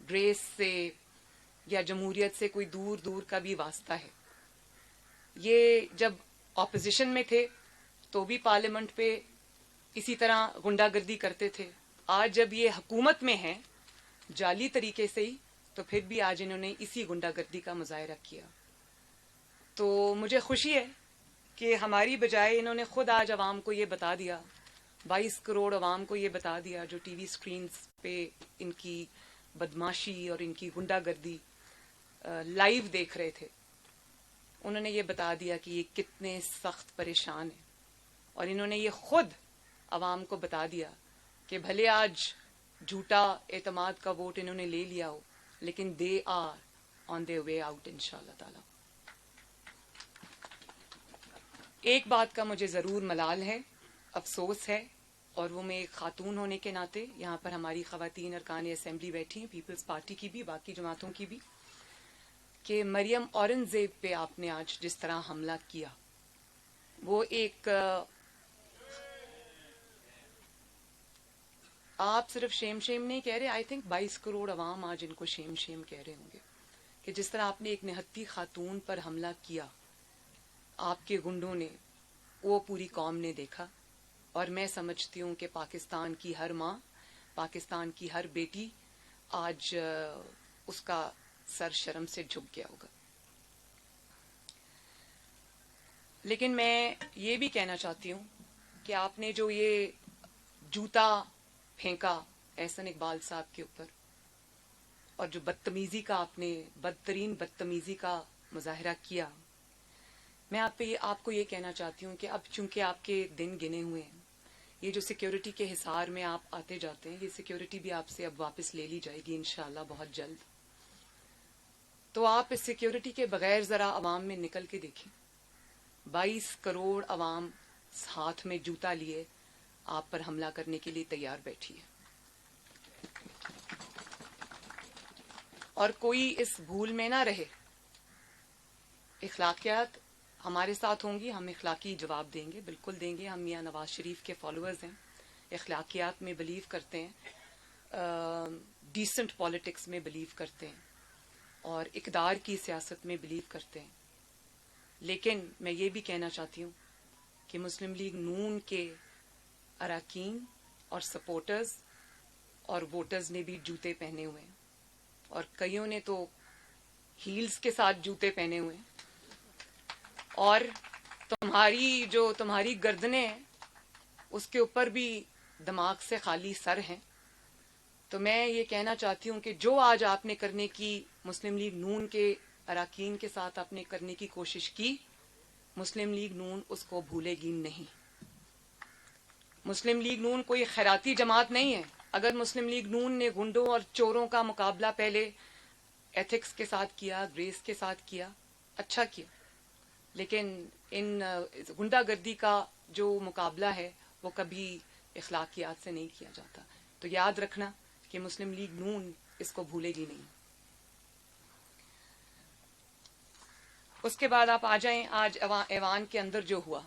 گریس سے یا جمہوریت سے کوئی دور دور کا بھی واسطہ ہے۔ یہ جب اپوزیشن میں تھے تو بھی پارلیمنٹ پہ اسی طرح غنڈہ گردی کرتے تھے، آج جب یہ حکومت میں ہیں جعلی طریقے سے ہی، تو پھر بھی آج انہوں نے اسی غنڈہ گردی کا مظاہرہ کیا۔ تو مجھے خوشی ہے کہ ہماری بجائے انہوں نے خود آج عوام کو یہ بتا دیا، 22 کروڑ عوام کو یہ بتا دیا جو ٹی وی سکرینز پہ ان کی بدماشی اور ان کی غنڈہ گردی لائیو دیکھ رہے تھے، انہوں نے یہ بتا دیا کہ یہ کتنے سخت پریشان ہیں، اور انہوں نے یہ خود عوام کو بتا دیا کہ بھلے آج جھوٹا اعتماد کا ووٹ انہوں نے لے لیا ہو، لیکن they are on their way out انشاءاللہ تعالی۔ ایک بات کا مجھے ضرور ملال ہے، افسوس ہے، اور وہ میں ایک خاتون ہونے کے ناطے، یہاں پر ہماری خواتین ارکان اسمبلی بیٹھی ہیں، پیپلز پارٹی کی بھی، باقی جماعتوں کی بھی، کہ مریم اورنگزیب پہ آپ نے آج جس طرح حملہ کیا، وہ ایک آپ صرف شیم نہیں کہہ رہے، آئی تھنک 22 کروڑ عوام آج ان کو شیم کہہ رہے ہوں گے کہ جس طرح آپ نے ایک نہتی خاتون پر حملہ کیا، آپ کے گنڈوں نے، وہ پوری قوم نے دیکھا، اور میں سمجھتی ہوں کہ پاکستان کی ہر ماں، پاکستان کی ہر بیٹی آج اس کا سر شرم سے جھک گیا ہوگا۔ لیکن میں یہ بھی کہنا چاہتی ہوں کہ آپ نے جو یہ جوتا پھینکا احسن اقبال صاحب کے اوپر، اور جو بدتمیزی کا آپ نے بدترین بدتمیزی کا مظاہرہ کیا، میں آپ کو یہ کہنا چاہتی ہوں کہ اب چونکہ آپ کے دن گنے ہوئے ہیں، یہ جو سیکیورٹی کے حصار میں آپ آتے جاتے ہیں، یہ سیکیورٹی بھی آپ سے اب واپس لے لی جائے گی انشاءاللہ بہت جلد۔ تو آپ اس سیکیورٹی کے بغیر ذرا عوام میں نکل کے دیکھیں، 22 کروڑ عوام ہاتھ میں جوتا لیے آپ پر حملہ کرنے کے لیے تیار بیٹھی ہے، اور کوئی اس بھول میں نہ رہے۔ اخلاقیات ہمارے ساتھ ہوں گی، ہم اخلاقی جواب دیں گے، بالکل دیں گے، ہم میاں نواز شریف کے فالوورز ہیں، اخلاقیات میں بلیو کرتے ہیں، ڈیسنٹ پالیٹکس میں بلیو کرتے ہیں، اور اقدار کی سیاست میں بلیو کرتے ہیں۔ لیکن میں یہ بھی کہنا چاہتی ہوں کہ مسلم لیگ نون کے اراکین اور سپورٹرز اور ووٹرز نے بھی جوتے پہنے ہوئے ہیں، اور کئیوں نے تو ہیلز کے ساتھ جوتے پہنے ہوئے ہیں، اور تمہاری گردنیں ہیں اس کے اوپر بھی دماغ سے خالی سر ہیں۔ تو میں یہ کہنا چاہتی ہوں کہ جو آج آپ نے کرنے کی مسلم لیگ نون کے اراکین کے ساتھ آپ نے کرنے کی کوشش کی، مسلم لیگ نون اس کو بھولے گی نہیں۔ مسلم لیگ نون کوئی خیراتی جماعت نہیں ہے۔ اگر مسلم لیگ نون نے گنڈوں اور چوروں کا مقابلہ پہلے ایتھکس کے ساتھ کیا، گریس کے ساتھ کیا، اچھا کیا، لیکن ان گنڈا گردی کا جو مقابلہ ہے وہ کبھی اخلاقیات سے نہیں کیا جاتا۔ تو یاد رکھنا کہ مسلم لیگ نون اس کو بھولے گی نہیں۔ اس کے بعد آپ آ جائیں آج ایوان کے اندر جو ہوا۔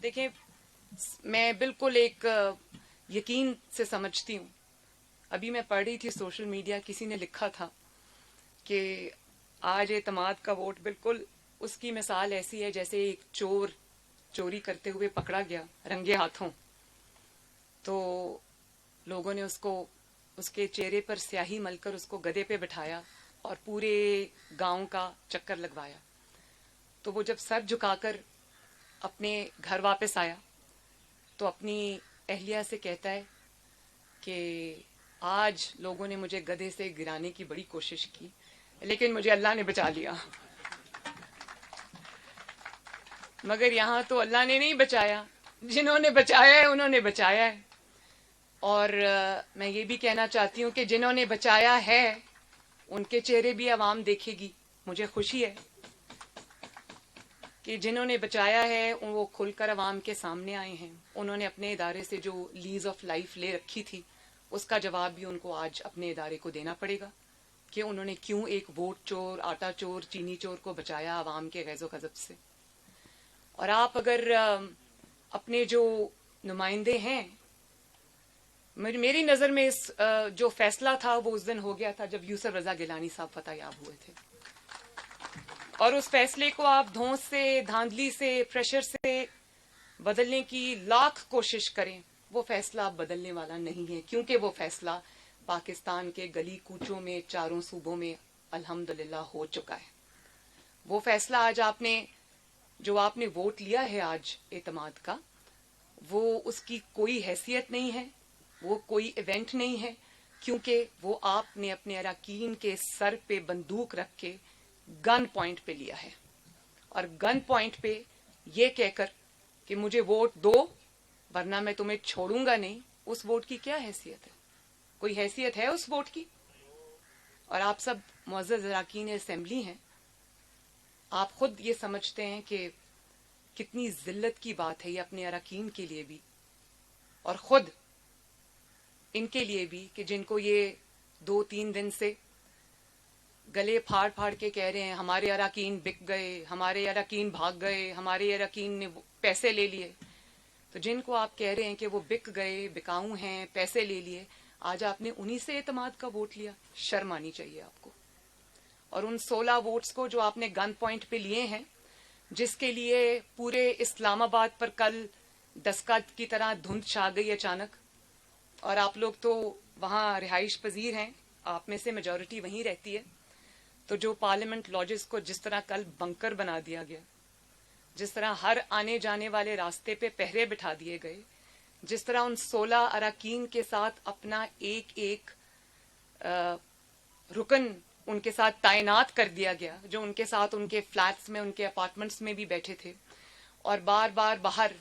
دیکھیں، میں بالکل ایک یقین سے سمجھتی ہوں، ابھی میں پڑھ رہی تھی سوشل میڈیا، کسی نے لکھا تھا کہ آج اعتماد کا ووٹ بالکل اس کی مثال ایسی ہے جیسے ایک چور چوری کرتے ہوئے پکڑا گیا رنگے ہاتھوں، تو لوگوں نے اس کے چہرے پر سیاہی مل کر اس کو گدھے پہ بٹھایا اور پورے گاؤں کا چکر لگوایا۔ تو وہ جب سر جھکا کر اپنے گھر واپس آیا تو اپنی اہلیہ سے کہتا ہے کہ آج لوگوں نے مجھے گدھے سے گرانے کی بڑی کوشش کی، لیکن مجھے اللہ نے بچا لیا۔ مگر یہاں تو اللہ نے نہیں بچایا، جنہوں نے بچایا ہے انہوں نے بچایا ہے۔ اور میں یہ بھی کہنا چاہتی ہوں کہ جنہوں نے بچایا ہے ان کے چہرے بھی عوام دیکھے گی۔ مجھے خوشی ہے کہ جنہوں نے بچایا ہے وہ کھل کر عوام کے سامنے آئے ہیں۔ انہوں نے اپنے ادارے سے جو لیز آف لائف لے رکھی تھی اس کا جواب بھی ان کو آج اپنے ادارے کو دینا پڑے گا کہ انہوں نے کیوں ایک ووٹ چور، آٹا چور، چینی چور کو بچایا عوام کے غیظ و غضب سے۔ اور آپ اگر اپنے جو نمائندے ہیں، میری نظر میں اس جو فیصلہ تھا وہ اس دن ہو گیا تھا جب یوسف رضا گیلانی صاحب فتح یاب ہوئے تھے، اور اس فیصلے کو آپ دھونس سے، دھاندلی سے، پریشر سے بدلنے کی لاکھ کوشش کریں، وہ فیصلہ اب بدلنے والا نہیں ہے، کیونکہ وہ فیصلہ پاکستان کے گلی کوچوں میں چاروں صوبوں میں الحمدللہ ہو چکا ہے۔ وہ فیصلہ آج آپ نے ووٹ لیا ہے آج اعتماد کا، وہ اس کی کوئی حیثیت نہیں ہے، وہ کوئی ایونٹ نہیں ہے، کیونکہ وہ آپ نے اپنے اراکین کے سر پہ بندوق رکھ کے گن پوائنٹ پہ لیا ہے، اور گن پوائنٹ پہ یہ کہہ کر کہ مجھے ووٹ دو ورنہ میں تمہیں چھوڑوں گا نہیں، اس ووٹ کی کیا حیثیت ہے؟ کوئی حیثیت ہے اس ووٹ کی؟ اور آپ سب معزز اراکین اسمبلی ہیں، آپ خود یہ سمجھتے ہیں کہ کتنی ذلت کی بات ہے یہ اپنے اراکین کے لیے بھی، اور خود ان کے لیے بھی کہ جن کو یہ 2-3 دن سے گلے پھاڑ پھاڑ کے کہہ رہے ہیں ہمارے اراکین بک گئے، ہمارے اراکین بھاگ گئے، ہمارے اراکین نے پیسے لے لیے۔ تو جن کو آپ کہہ رہے ہیں کہ وہ بک گئے، بکاؤ ہیں، پیسے لے لیے، آج آپ نے انہی سے اعتماد کا ووٹ لیا، شرم آنی چاہیے آپ کو۔ اور ان 16 ووٹس کو جو آپ نے گن پوائنٹ پہ لیے ہیں، جس کے لیے پورے اسلام آباد پر کل ڈسکا کی طرح دھند چھا گئی اچانک، اور آپ لوگ تو وہاں رہائش پذیر ہیں، آپ میں سے میجورٹی وہیں رہتی ہے، تو جو پارلیمنٹ لاجز کو جس طرح کل بنکر بنا دیا گیا، جس طرح ہر آنے جانے والے راستے پہ پہرے بٹھا دیے گئے، جس طرح ان 16 اراکین کے ساتھ اپنا ایک ایک رکن ان کے ساتھ تعینات کر دیا گیا، جو ان کے ساتھ ان کے فلیٹس میں، ان کے اپارٹمنٹس میں بھی بیٹھے تھے، اور بار بار باہر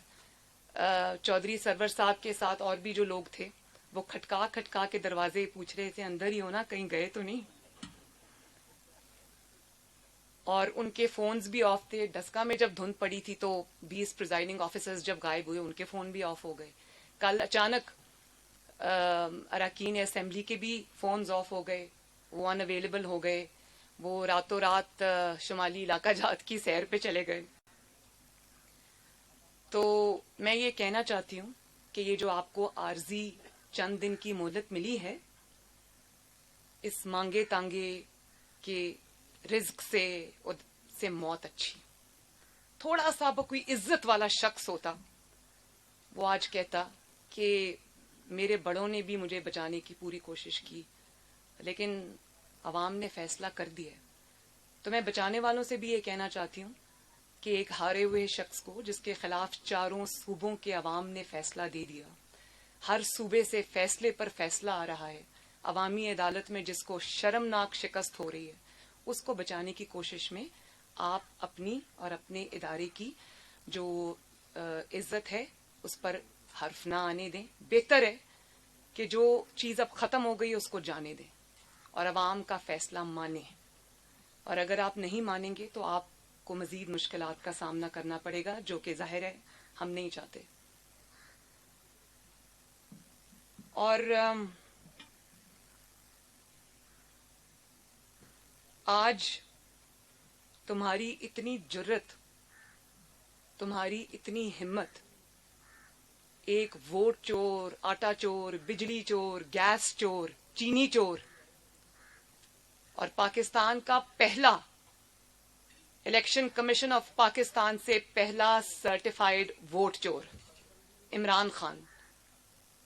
چودھری سرور صاحب کے ساتھ اور بھی جو لوگ تھے وہ کھٹکا کھٹکا کے دروازے پوچھ رہے تھے اندر ہی ہونا، کہیں گئے تو نہیں، اور ان کے فونز بھی آف تھے۔ ڈسکا میں جب دھند پڑی تھی تو 20 پریزائڈنگ آفیسرز جب غائب ہوئے ان کے فون بھی آف ہو گئے۔ کل اچانک اراکین اسمبلی کے بھی فونز آف ہو گئے، وہ ان اویلیبل ہو گئے، وہ راتوں رات شمالی علاقہ جات کی سیر پہ چلے گئے۔ تو میں یہ کہنا چاہتی ہوں کہ یہ جو آپ کو عارضی چند دن کی مہلت ملی ہے، اس مانگے تانگے کے رزق سے موت اچھی۔ تھوڑا سا کوئی عزت والا شخص ہوتا وہ آج کہتا کہ میرے بڑوں نے بھی مجھے بچانے کی پوری کوشش کی، لیکن عوام نے فیصلہ کر دیا۔ تو میں بچانے والوں سے بھی یہ کہنا چاہتی ہوں کہ ایک ہارے ہوئے شخص کو جس کے خلاف چاروں صوبوں کے عوام نے فیصلہ دے دیا، ہر صوبے سے فیصلے پر فیصلہ آ رہا ہے، عوامی عدالت میں جس کو شرمناک شکست ہو رہی ہے، اس کو بچانے کی کوشش میں آپ اپنی اور اپنے ادارے کی جو عزت ہے اس پر حرف نہ آنے دیں. بہتر ہے کہ جو چیز اب ختم ہو گئی اس کو جانے دیں اور عوام کا فیصلہ مانیں. اور اگر آپ نہیں مانیں گے تو آپ کو مزید مشکلات کا سامنا کرنا پڑے گا، جو کہ ظاہر ہے ہم نہیں چاہتے. اور آج تمہاری اتنی جرت، تمہاری اتنی ہمت، ایک ووٹ چور، آٹا چور، بجلی چور، گیس چور، چینی چور، اور پاکستان کا پہلا الیکشن کمیشن آف پاکستان سے پہلا سرٹیفائیڈ ووٹ چور عمران خان،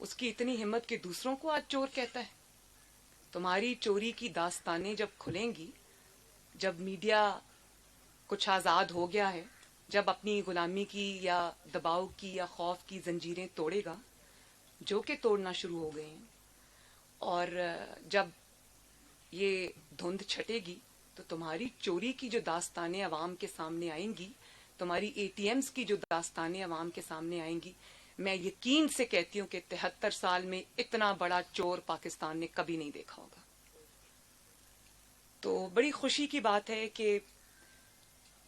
اس کی اتنی ہمت کہ دوسروں کو آج چور کہتا ہے. تمہاری چوری کی داستانیں جب کھلیں گی، جب میڈیا کچھ آزاد ہو گیا ہے، جب اپنی غلامی کی یا دباؤ کی یا خوف کی زنجیریں توڑے گا، جو کہ توڑنا شروع ہو گئے ہیں، اور جب یہ دھند چھٹے گی تو تمہاری چوری کی جو داستانیں عوام کے سامنے آئیں گی، تمہاری اے ٹی ایمز کی جو داستانیں عوام کے سامنے آئیں گی، میں یقین سے کہتی ہوں کہ 73 سال میں اتنا بڑا چور پاکستان نے کبھی نہیں دیکھا ہوگا. تو بڑی خوشی کی بات ہے کہ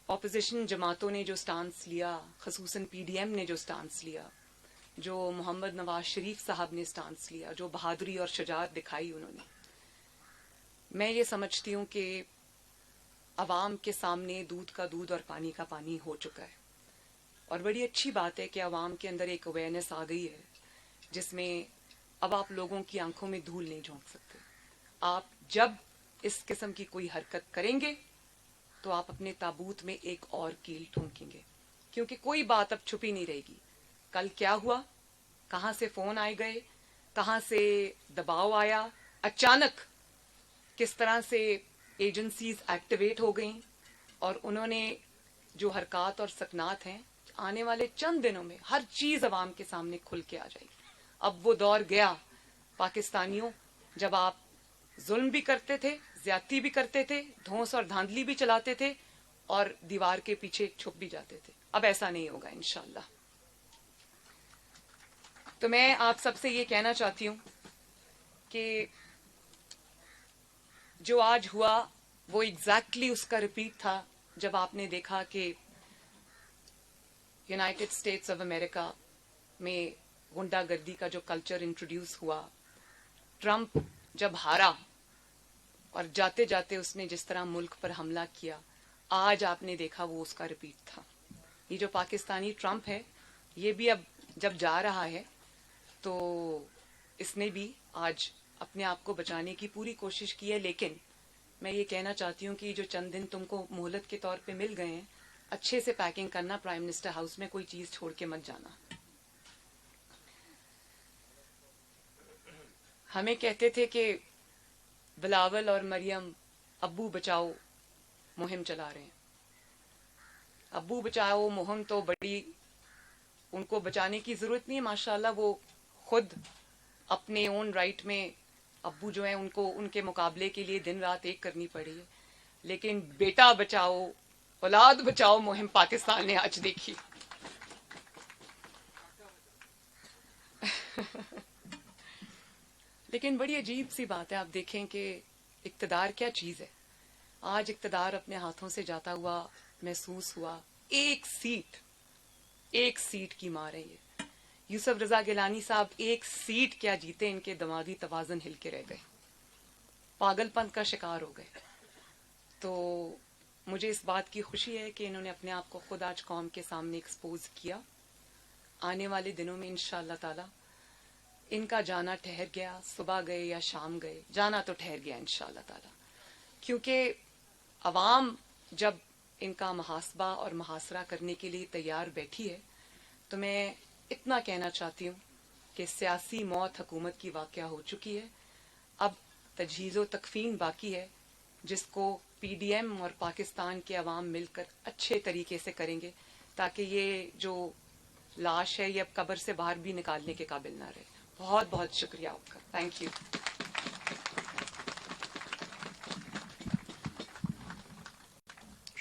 اپوزیشن جماعتوں نے جو سٹانس لیا، خصوصاً پی ڈی ایم نے جو سٹانس لیا، جو محمد نواز شریف صاحب نے سٹانس لیا، جو بہادری اور شجاعت دکھائی انہوں نے، میں یہ سمجھتی ہوں کہ عوام کے سامنے دودھ کا دودھ اور پانی کا پانی ہو چکا ہے. اور بڑی اچھی بات ہے کہ عوام کے اندر ایک اویئرنیس آ گئی ہے جس میں اب آپ لوگوں کی آنکھوں میں دھول نہیں جھونک سکتے. آپ جب اس قسم کی کوئی حرکت کریں گے تو آپ اپنے تابوت میں ایک اور کیل ٹھونکیں گے، کیونکہ کوئی بات اب چھپی نہیں رہے گی. کل کیا ہوا، کہاں سے فون آئے گئے، کہاں سے دباؤ آیا، اچانک کس طرح سے ایجنسیز ایکٹیویٹ ہو گئیں، اور انہوں نے جو حرکات اور سکنات ہیں، آنے والے چند دنوں میں ہر چیز عوام کے سامنے کھل کے آ جائے گی. اب وہ دور گیا پاکستانیوں جب آپ ظلم بھی کرتے تھے، زیادتی بھی کرتے تھے، دھونس اور دھاندلی بھی چلاتے تھے، اور دیوار کے پیچھے چھپ بھی جاتے تھے. اب ایسا نہیں ہوگا انشاءاللہ. تو میں آپ سب سے یہ کہنا چاہتی ہوں کہ جو آج ہوا وہ ایگزیکٹلی اس کا ریپیٹ تھا جب آپ نے دیکھا کہ یونائٹڈ اسٹیٹس آف امریکہ میں غنڈہ گردی کا جو کلچر انٹروڈیوس ہوا. ٹرمپ جب ہارا اور جاتے جاتے اس نے جس طرح ملک پر حملہ کیا، آج آپ نے دیکھا وہ اس کا ریپیٹ تھا. یہ جو پاکستانی ٹرمپ ہے، یہ بھی اب جب جا رہا ہے تو اس نے بھی آج اپنے آپ کو بچانے کی پوری کوشش کی ہے. لیکن میں یہ کہنا چاہتی ہوں کہ یہ جو چند دن تم کو مہلت کے طور پہ مل گئے ہیں، اچھے سے پیکنگ کرنا، پرائم منسٹر ہاؤس میں کوئی چیز چھوڑ کے مت جانا. ہمیں کہتے تھے کہ بلاول اور مریم ابو بچاؤ مہم چلا رہے ہیں. ابو بچاؤ مہم تو بڑی، ان کو بچانے کی ضرورت نہیں ہے، ماشاءاللہ وہ خود اپنے اون رائٹ میں ابو جو ہیں ان کو ان کے مقابلے کے لیے دن رات ایک کرنی پڑی ہے. لیکن بیٹا بچاؤ، اولاد بچاؤ مہم پاکستان نے آج دیکھی. لیکن بڑی عجیب سی بات ہے، آپ دیکھیں کہ اقتدار کیا چیز ہے. آج اقتدار اپنے ہاتھوں سے جاتا ہوا محسوس ہوا. ایک سیٹ کی مار ہے یہ. یوسف رضا گیلانی صاحب ایک سیٹ کیا جیتے، ان کے دماغی توازن ہل کے رہ گئے، پاگل پن کا شکار ہو گئے. تو مجھے اس بات کی خوشی ہے کہ انہوں نے اپنے آپ کو خود آج قوم کے سامنے ایکسپوز کیا. آنے والے دنوں میں انشاءاللہ تعالی ان کا جانا ٹھہر گیا، صبح گئے یا شام گئے، جانا تو ٹھہر گیا انشاءاللہ تعالی. کیونکہ عوام جب ان کا محاسبہ اور محاصرہ کرنے کے لیے تیار بیٹھی ہے، تو میں اتنا کہنا چاہتی ہوں کہ سیاسی موت حکومت کی واقعہ ہو چکی ہے. اب تجہیز و تکفین باقی ہے، جس کو پی ڈی ایم اور پاکستان کے عوام مل کر اچھے طریقے سے کریں گے، تاکہ یہ جو لاش ہے یہ اب قبر سے باہر بھی نکالنے کے قابل نہ رہے. بہت بہت شکریہ آپ کا. Thank you.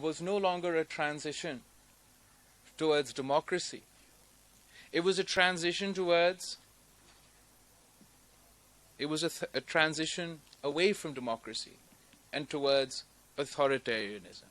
was no longer a transition towards democracy. It was a transition a transition away from democracy and towards authoritarianism.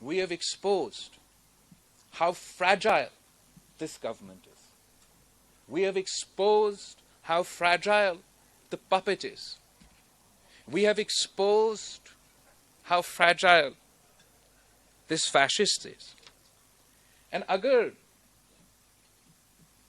we have exposed how fragile this government is. We have exposed how fragile the puppet is. We have exposed how fragile this fascist is. And agar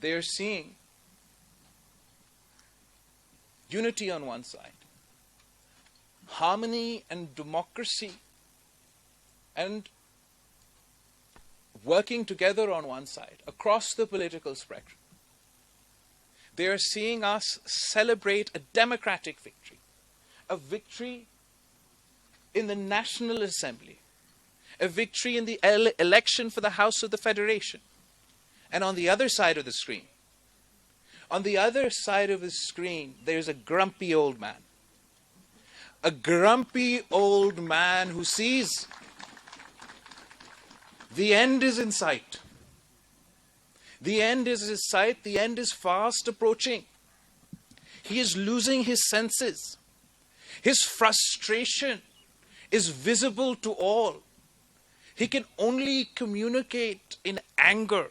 They are seeing unity on one side, harmony and democracy and working together on one side across the political spectrum. They are seeing us celebrate a democratic victory, a victory in the National Assembly, a victory in the election for the House of the Federation. And on the other side of the screen, there's a grumpy old man. A grumpy old man who sees the end is in sight. The end is in sight. The end is fast approaching. He is losing his senses. His frustration is visible to all. He can only communicate in anger.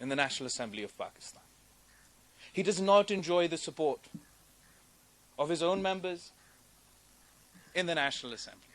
in the National Assembly of Pakistan. He does not enjoy the support of his own members in the National Assembly.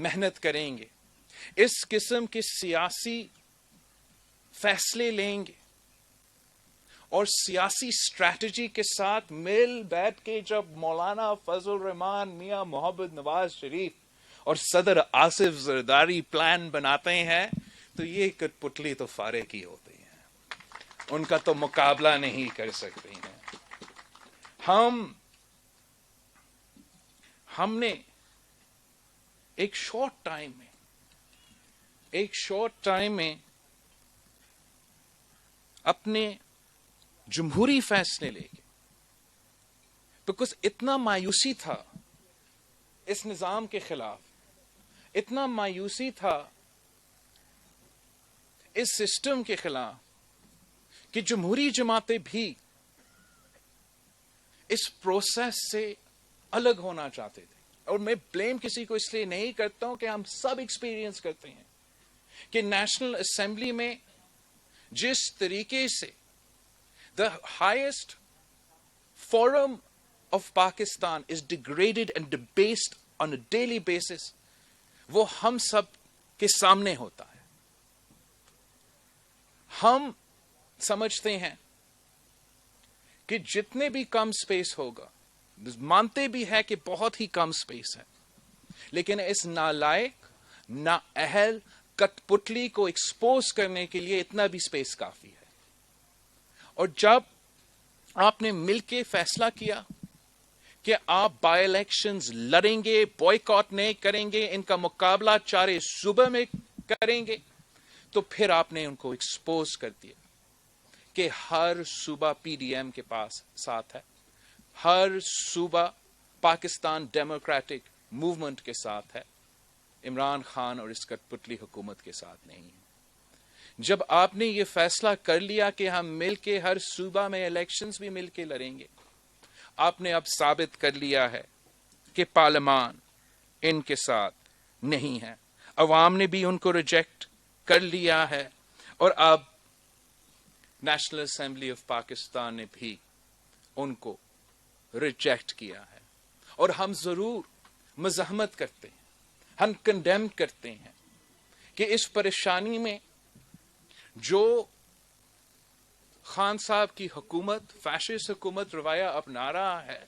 محنت کریں گے, اس قسم کے سیاسی فیصلے لیں گے اور سیاسی اسٹریٹجی کے ساتھ مل بیٹھ کے جب مولانا فضل الرحمان, میاں محمد نواز شریف اور صدر آصف زرداری پلان بناتے ہیں تو یہ کٹ پتلی تو فارغ ہی ہوتی ہیں, ان کا تو مقابلہ نہیں کر سکتے ہیں. ہم نے ایک شارٹ ٹائم میں اپنے جمہوری فیصلے لے کے, بیکاز اتنا مایوسی تھا اس نظام کے خلاف, اتنا مایوسی تھا اس سسٹم کے خلاف کہ جمہوری جماعتیں بھی اس پروسیس سے الگ ہونا چاہتے تھے. اور میں بلیم کسی کو اس لیے نہیں کرتا ہوں کہ ہم سب ایکسپیرینس کرتے ہیں کہ نیشنل اسمبلی میں جس طریقے سے the highest forum of Pakistan is degraded and debased on a daily basis, وہ ہم سب کے سامنے ہوتا ہے. ہم سمجھتے ہیں کہ جتنے بھی کم سپیس ہوگا, مانتے بھی ہے کہ بہت ہی کم سپیس ہے, لیکن اس نالائق نااہل کٹ پتلی کو ایکسپوز کرنے کے لیے اتنا بھی سپیس کافی ہے. اور جب آپ نے مل کے فیصلہ کیا کہ آپ بائی الیکشنز لڑیں گے, بوائیکاٹ نہیں کریں گے, ان کا مقابلہ 4 صوبے میں کریں گے, تو پھر آپ نے ان کو ایکسپوز کر دیا کہ ہر صوبہ پی ڈی ایم کے پاس ساتھ ہے, ہر صوبہ پاکستان ڈیموکریٹک موومنٹ کے ساتھ ہے, عمران خان اور اس کٹ پتلی حکومت کے ساتھ نہیں ہے. جب آپ نے یہ فیصلہ کر لیا کہ ہم مل کے ہر صوبہ میں الیکشنز بھی مل کے لڑیں گے, آپ نے اب ثابت کر لیا ہے کہ پارلیمان ان کے ساتھ نہیں ہے, عوام نے بھی ان کو ریجیکٹ کر لیا ہے, اور اب نیشنل اسمبلی آف پاکستان نے بھی ان کو ریجیکٹ کیا ہے. اور ہم ضرور مزاحمت کرتے ہیں, ہم کنڈیم کرتے ہیں کہ اس پریشانی میں جو خان صاحب کی حکومت, فیشسٹ حکومت رویہ اپنا رہا ہے,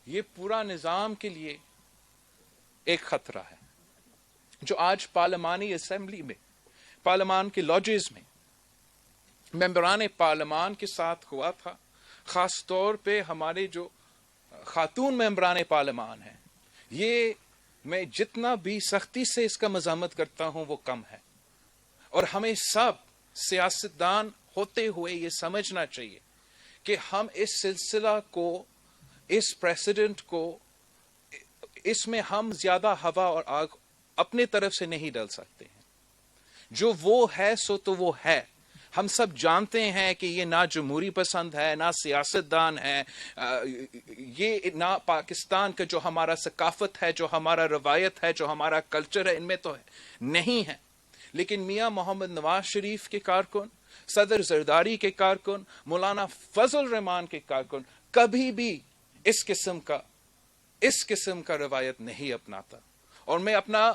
یہ پورا نظام کے لیے ایک خطرہ ہے. جو آج پارلیمانی اسمبلی میں, پارلیمان کے لاجز میں ممبران پارلیمان کے ساتھ ہوا تھا, خاص طور پہ ہمارے جو خاتون ممبران پارلیمان ہیں, یہ میں جتنا بھی سختی سے اس کا مزاحمت کرتا ہوں وہ کم ہے. اور ہمیں سب سیاستدان ہوتے ہوئے یہ سمجھنا چاہیے کہ ہم اس سلسلہ کو, اس پریسیڈنٹ کو, اس میں ہم زیادہ ہوا اور آگ اپنے طرف سے نہیں ڈال سکتے ہیں. جو وہ ہے سو تو وہ ہے. ہم سب جانتے ہیں کہ یہ نہ جمہوری پسند ہے, نہ سیاستدان ہے, یہ نہ پاکستان کا جو ہمارا ثقافت ہے, جو ہمارا روایت ہے, جو ہمارا کلچر ہے, ان میں تو نہیں ہے. لیکن میاں محمد نواز شریف کے کارکن, صدر زرداری کے کارکن, مولانا فضل الرحمان کے کارکن کبھی بھی اس قسم کا روایت نہیں اپناتا. اور میں اپنا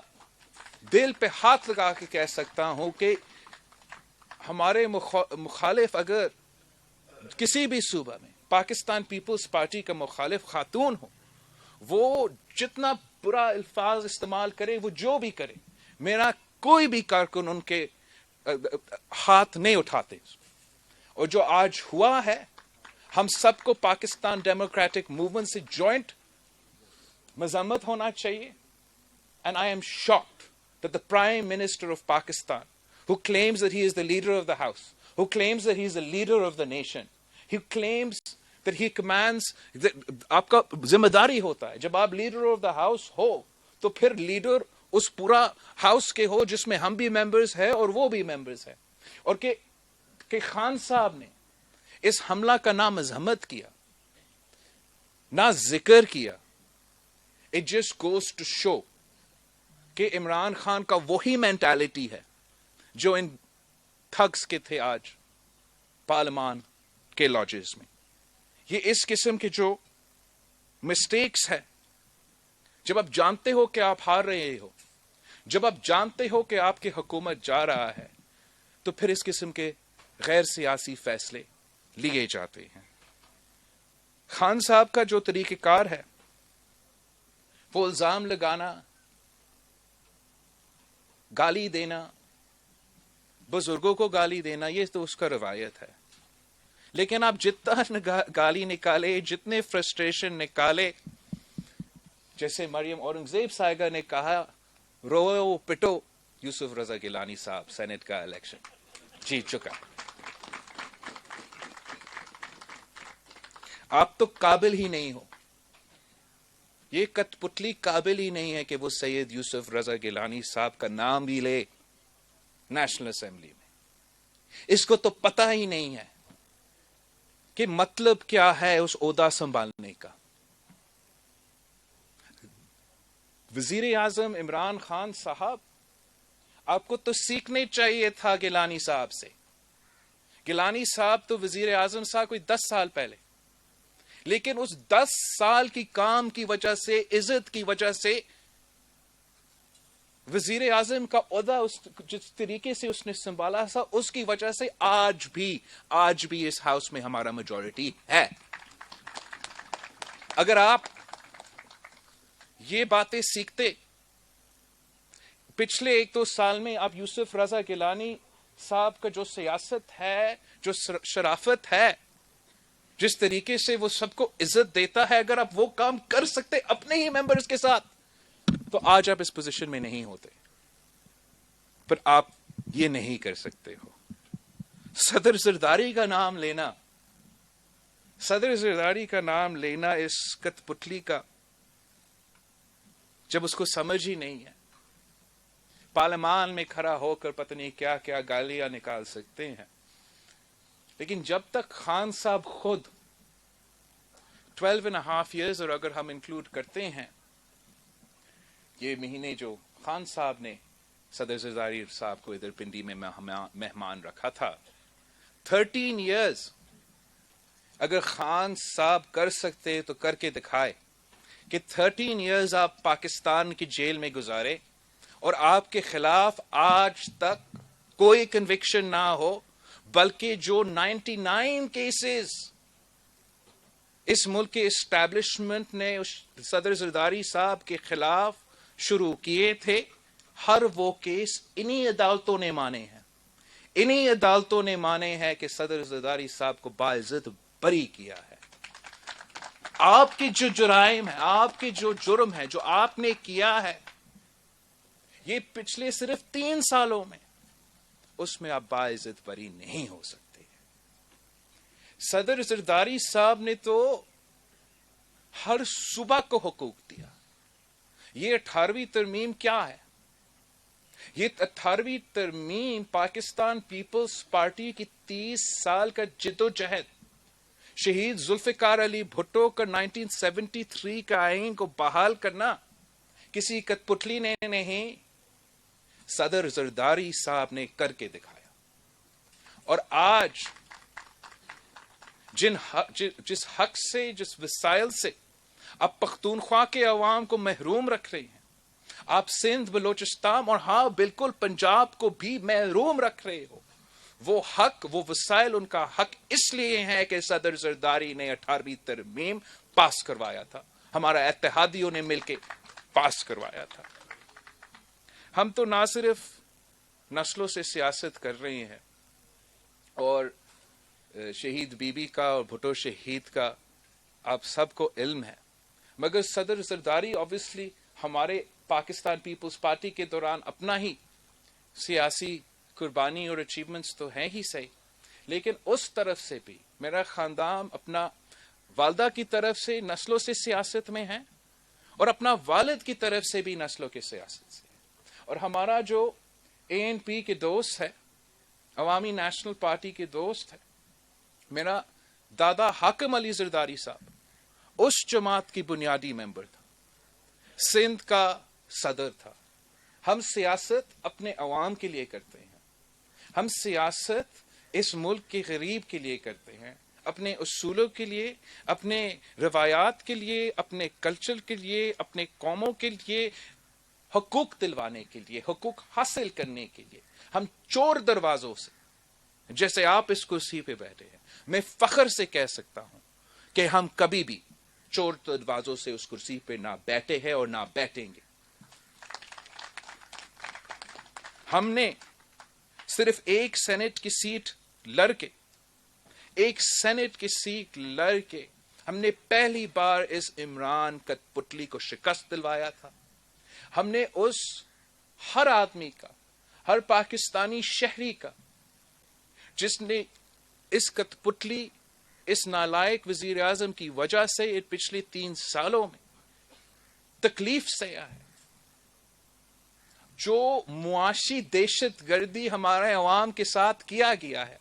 دل پہ ہاتھ لگا کے کہہ سکتا ہوں کہ ہمارے مخالف اگر کسی بھی صوبہ میں پاکستان پیپلز پارٹی کا مخالف خاتون ہو, وہ جتنا برا الفاظ استعمال کرے, وہ جو بھی کرے, میرا کوئی بھی کارکن ان کے ہاتھ نہیں اٹھاتے. اور جو آج ہوا ہے, ہم سب کو پاکستان ڈیموکریٹک موومنٹ سے جوائنٹ مذمت ہونا چاہیے. And I am shocked that the Prime Minister of Pakistan, who claims that he is the leader of the house, who claims that he is the leader of the nation, he claims that he commands, آپ کا ذمہ داری ہوتا ہے جب آپ leader of the house ہو تو پھر لیڈر اس پورا ہاؤس کے ہو جس میں ہم بھی ممبرز ہیں اور وہ بھی ممبرز ہیں. اور کہ خان صاحب نے اس حملہ کا نہ مذمت کیا, نہ ذکر کیا, it just goes to show کہ عمران خان کا وہی مینٹالٹی ہے جو ان تھگس کے تھے آج پارلیمان کے لاجز میں. یہ اس قسم کے جو مسٹیکس ہے جب آپ جانتے ہو کہ آپ ہار رہے ہو، جب آپ جانتے ہو کہ آپ کی حکومت جا رہا ہے، تو پھر اس قسم کے غیر سیاسی فیصلے لیے جاتے ہیں۔ خان صاحب کا جو طریقہ کار ہے، وہ الزام لگانا، گالی دینا، بزرگوں کو گالی دینا، یہ تو اس کا روایت ہے۔ لیکن آپ جتنا گالی نکالے، جتنے فرسٹریشن نکالے، جیسے مریم اورنگزیب صاحبہ نے کہا، رو پٹو، یوسف رضا گیلانی صاحب سینٹ کا الیکشن جیت چکا۔ آپ تو قابل ہی نہیں ہو، یہ کٹ پتلی قابل ہی نہیں ہے کہ وہ سید یوسف رضا گیلانی صاحب کا نام بھی لے نیشنل اسمبلی میں۔ اس کو تو پتہ ہی نہیں ہے کہ مطلب کیا ہے اس عہدہ سنبھالنے کا۔ وزیر اعظم عمران خان صاحب، آپ کو تو سیکھنے چاہیے تھا گیلانی صاحب سے۔ گیلانی صاحب تو وزیر اعظم صاحب کوئی 10 سال پہلے، لیکن اس 10 سال کی کام کی وجہ سے، عزت کی وجہ سے، وزیر اعظم کا عہدہ جس طریقے سے اس نے سنبھالا تھا، اس کی وجہ سے آج بھی اس ہاؤس میں ہمارا میجورٹی ہے۔ اگر آپ یہ باتیں سیکھتے، پچھلے 1-2 سال میں آپ یوسف رضا گیلانی صاحب کا جو سیاست ہے، جو شرافت ہے، جس طریقے سے وہ سب کو عزت دیتا ہے، اگر آپ وہ کام کر سکتے اپنے ہی ممبرز کے ساتھ، تو آج آپ اس پوزیشن میں نہیں ہوتے۔ پر آپ یہ نہیں کر سکتے ہو۔ صدر زرداری کا نام لینا، صدر زرداری کا نام لینا اس کت پتلی کا، جب اس کو سمجھ ہی نہیں ہے، پارلیمان میں کھڑا ہو کر پتہ نہیں کیا کیا گالیاں نکال سکتے ہیں، لیکن جب تک خان صاحب خود 12.5 years، اور اگر ہم انکلوڈ کرتے ہیں یہ مہینے جو خان صاحب نے صدر زرداری صاحب کو ادھر پنڈی میں مہمان رکھا تھا، 13 years اگر خان صاحب کر سکتے تو کر کے دکھائے کہ 13 years آپ پاکستان کی جیل میں گزارے اور آپ کے خلاف آج تک کوئی کنوکشن نہ ہو، بلکہ جو 99 کیسز اس ملک کے اسٹیبلشمنٹ نے صدر زرداری صاحب کے خلاف شروع کیے تھے، ہر وہ کیس انہی عدالتوں نے مانے ہیں، انہی عدالتوں نے مانے ہیں کہ صدر زرداری صاحب کو باعزت بری کیا ہے۔ آپ کے جو جرائم ہیں، آپ کے جو جرم ہے، جو آپ نے کیا ہے، یہ پچھلے صرف 3 سالوں میں، اس میں آپ باعزت بری نہیں ہو سکتے۔ صدر زرداری صاحب نے تو ہر صوبہ کو حقوق دیا۔ یہ 18ویں ترمیم کیا ہے؟ یہ 18ویں ترمیم پاکستان پیپلز پارٹی کی 30 سال کا جدوجہد، شہید ذوالفقار علی بھٹو کا 1973 کا آئین کو بحال کرنا کسی کٹ پتلی نے نہیں، صدر زرداری صاحب نے کر کے دکھایا۔ اور آج جس حق سے، جس وسائل سے آپ پختونخوا کے عوام کو محروم رکھ رہے ہیں، آپ سندھ، بلوچستان اور ہاں بالکل پنجاب کو بھی محروم رکھ رہے ہو، وہ حق، وہ وسائل ان کا حق اس لیے ہے کہ صدر زرداری نے 18ویں ترمیم پاس کروایا تھا، ہمارا اتحادیوں نے مل کے پاس کروایا تھا۔ ہم تو نہ صرف نسلوں سے سیاست کر رہے ہیں، اور شہید بی بی کا اور بھٹو شہید کا آپ سب کو علم ہے، مگر صدر زرداری obviously ہمارے پاکستان پیپلز پارٹی کے دوران اپنا ہی سیاسی قربانی اور اچیومنٹس تو ہیں ہی صحیح، لیکن اس طرف سے بھی میرا خاندان اپنا والدہ کی طرف سے نسلوں سے سیاست میں ہے، اور اپنا والد کی طرف سے بھی نسلوں کے سیاست سے ہے۔ اور ہمارا جو ANP کے دوست ہے، عوامی نیشنل پارٹی کے دوست ہے، میرا دادا حاکم علی زرداری صاحب اس جماعت کی بنیادی ممبر تھا، سندھ کا صدر تھا۔ ہم سیاست اپنے عوام کے لیے کرتے ہیں، ہم سیاست اس ملک کے غریب کے لیے کرتے ہیں، اپنے اصولوں کے لیے، اپنے روایات کے لیے، اپنے کلچر کے لیے، اپنے قوموں کے لیے حقوق دلوانے کے لیے، حقوق حاصل کرنے کے لیے ہم چور دروازوں سے، جیسے آپ اس کرسی پہ بیٹھے ہیں، میں فخر سے کہہ سکتا ہوں کہ ہم کبھی بھی چور دروازوں سے اس کرسی پہ نہ بیٹھے ہیں اور نہ بیٹھیں گے. ہم نے صرف ایک سینٹ کی سیٹ لڑ کے ہم نے پہلی بار اس عمران کٹ پتلی کو شکست دلوایا تھا. ہم نے اس ہر آدمی کا، ہر پاکستانی شہری کا جس نے اس کٹ پتلی، اس نالائق وزیر اعظم کی وجہ سے پچھلے 3 سالوں میں تکلیف سہا ہے، جو معاشی دہشت گردی ہمارے عوام کے ساتھ کیا گیا ہے،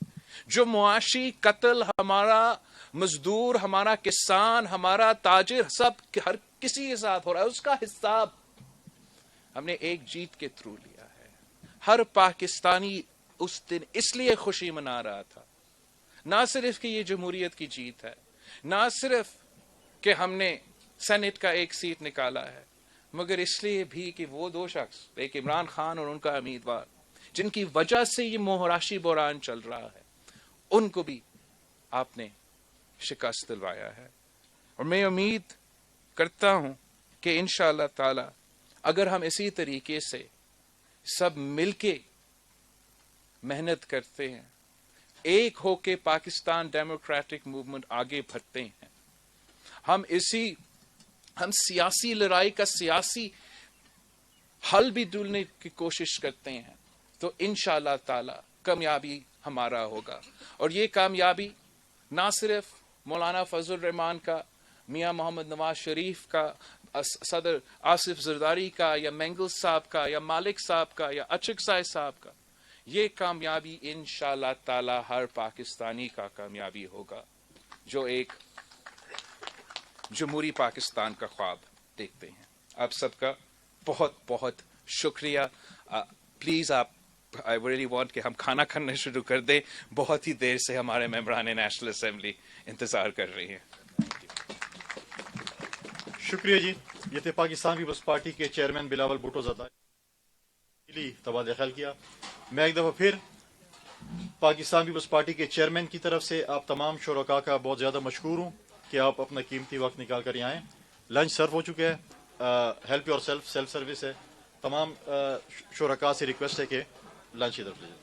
جو معاشی قتل ہمارا مزدور، ہمارا کسان، ہمارا تاجر، سب ہر کسی کے ساتھ ہو رہا ہے، اس کا حساب ہم نے ایک جیت کے تھرو لیا ہے. ہر پاکستانی اس دن اس لیے خوشی منا رہا تھا، نہ صرف کہ یہ جمہوریت کی جیت ہے، نہ صرف کہ ہم نے سینٹ کا ایک سیٹ نکالا ہے، مگر اس لیے بھی کہ وہ 2 شخص، ایک عمران خان اور ان کا امیدوار، جن کی وجہ سے یہ معاشی بحران چل رہا ہے، ان کو بھی آپ نے شکست دلوایا ہے. اور میں امید کرتا ہوں کہ انشاءاللہ تعالی اگر ہم اسی طریقے سے سب مل کے محنت کرتے ہیں، ایک ہو کے پاکستان ڈیموکریٹک موومنٹ آگے بڑھتے ہیں، ہم سیاسی لڑائی کا سیاسی حل بھی ڈھونڈنے کی کوشش کرتے ہیں، تو انشاءاللہ تعالی کامیابی ہمارا ہوگا. اور یہ کامیابی نہ صرف مولانا فضل الرحمان کا، میاں محمد نواز شریف کا، صدر آصف زرداری کا، یا مینگل صاحب کا، یا مالک صاحب کا، یا اچک صاحب کا، یہ کامیابی انشاءاللہ تعالی ہر پاکستانی کا کامیابی ہوگا جو ایک جمہوری پاکستان کا خواب دیکھتے ہیں. آپ سب کا بہت بہت شکریہ. پلیز آپ I really want کہ ہم کھانا کھانا شروع کر دیں. بہت ہی دیر سے ہمارے ممبران نیشنل اسمبلی انتظار کر رہی ہیں. شکریہ جی. یہ تھے پاکستان پیپلز پارٹی کے چیئرمین بلاول بھٹو زرداری. تبادلہ خیال کیا. میں ایک دفعہ پھر پاکستان پیپلز پارٹی کے چیئرمین کی طرف سے آپ تمام شرکاء کا بہت زیادہ مشکور ہوں کہ آپ اپنا قیمتی وقت نکال کر یہاں آئیں. لنچ سرو ہو چکے ہیں. ہیلپ یور سیلف سروس ہے. تمام شرکاء سے ریکویسٹ ہے کہ لنچ کی طرف لے جائیں.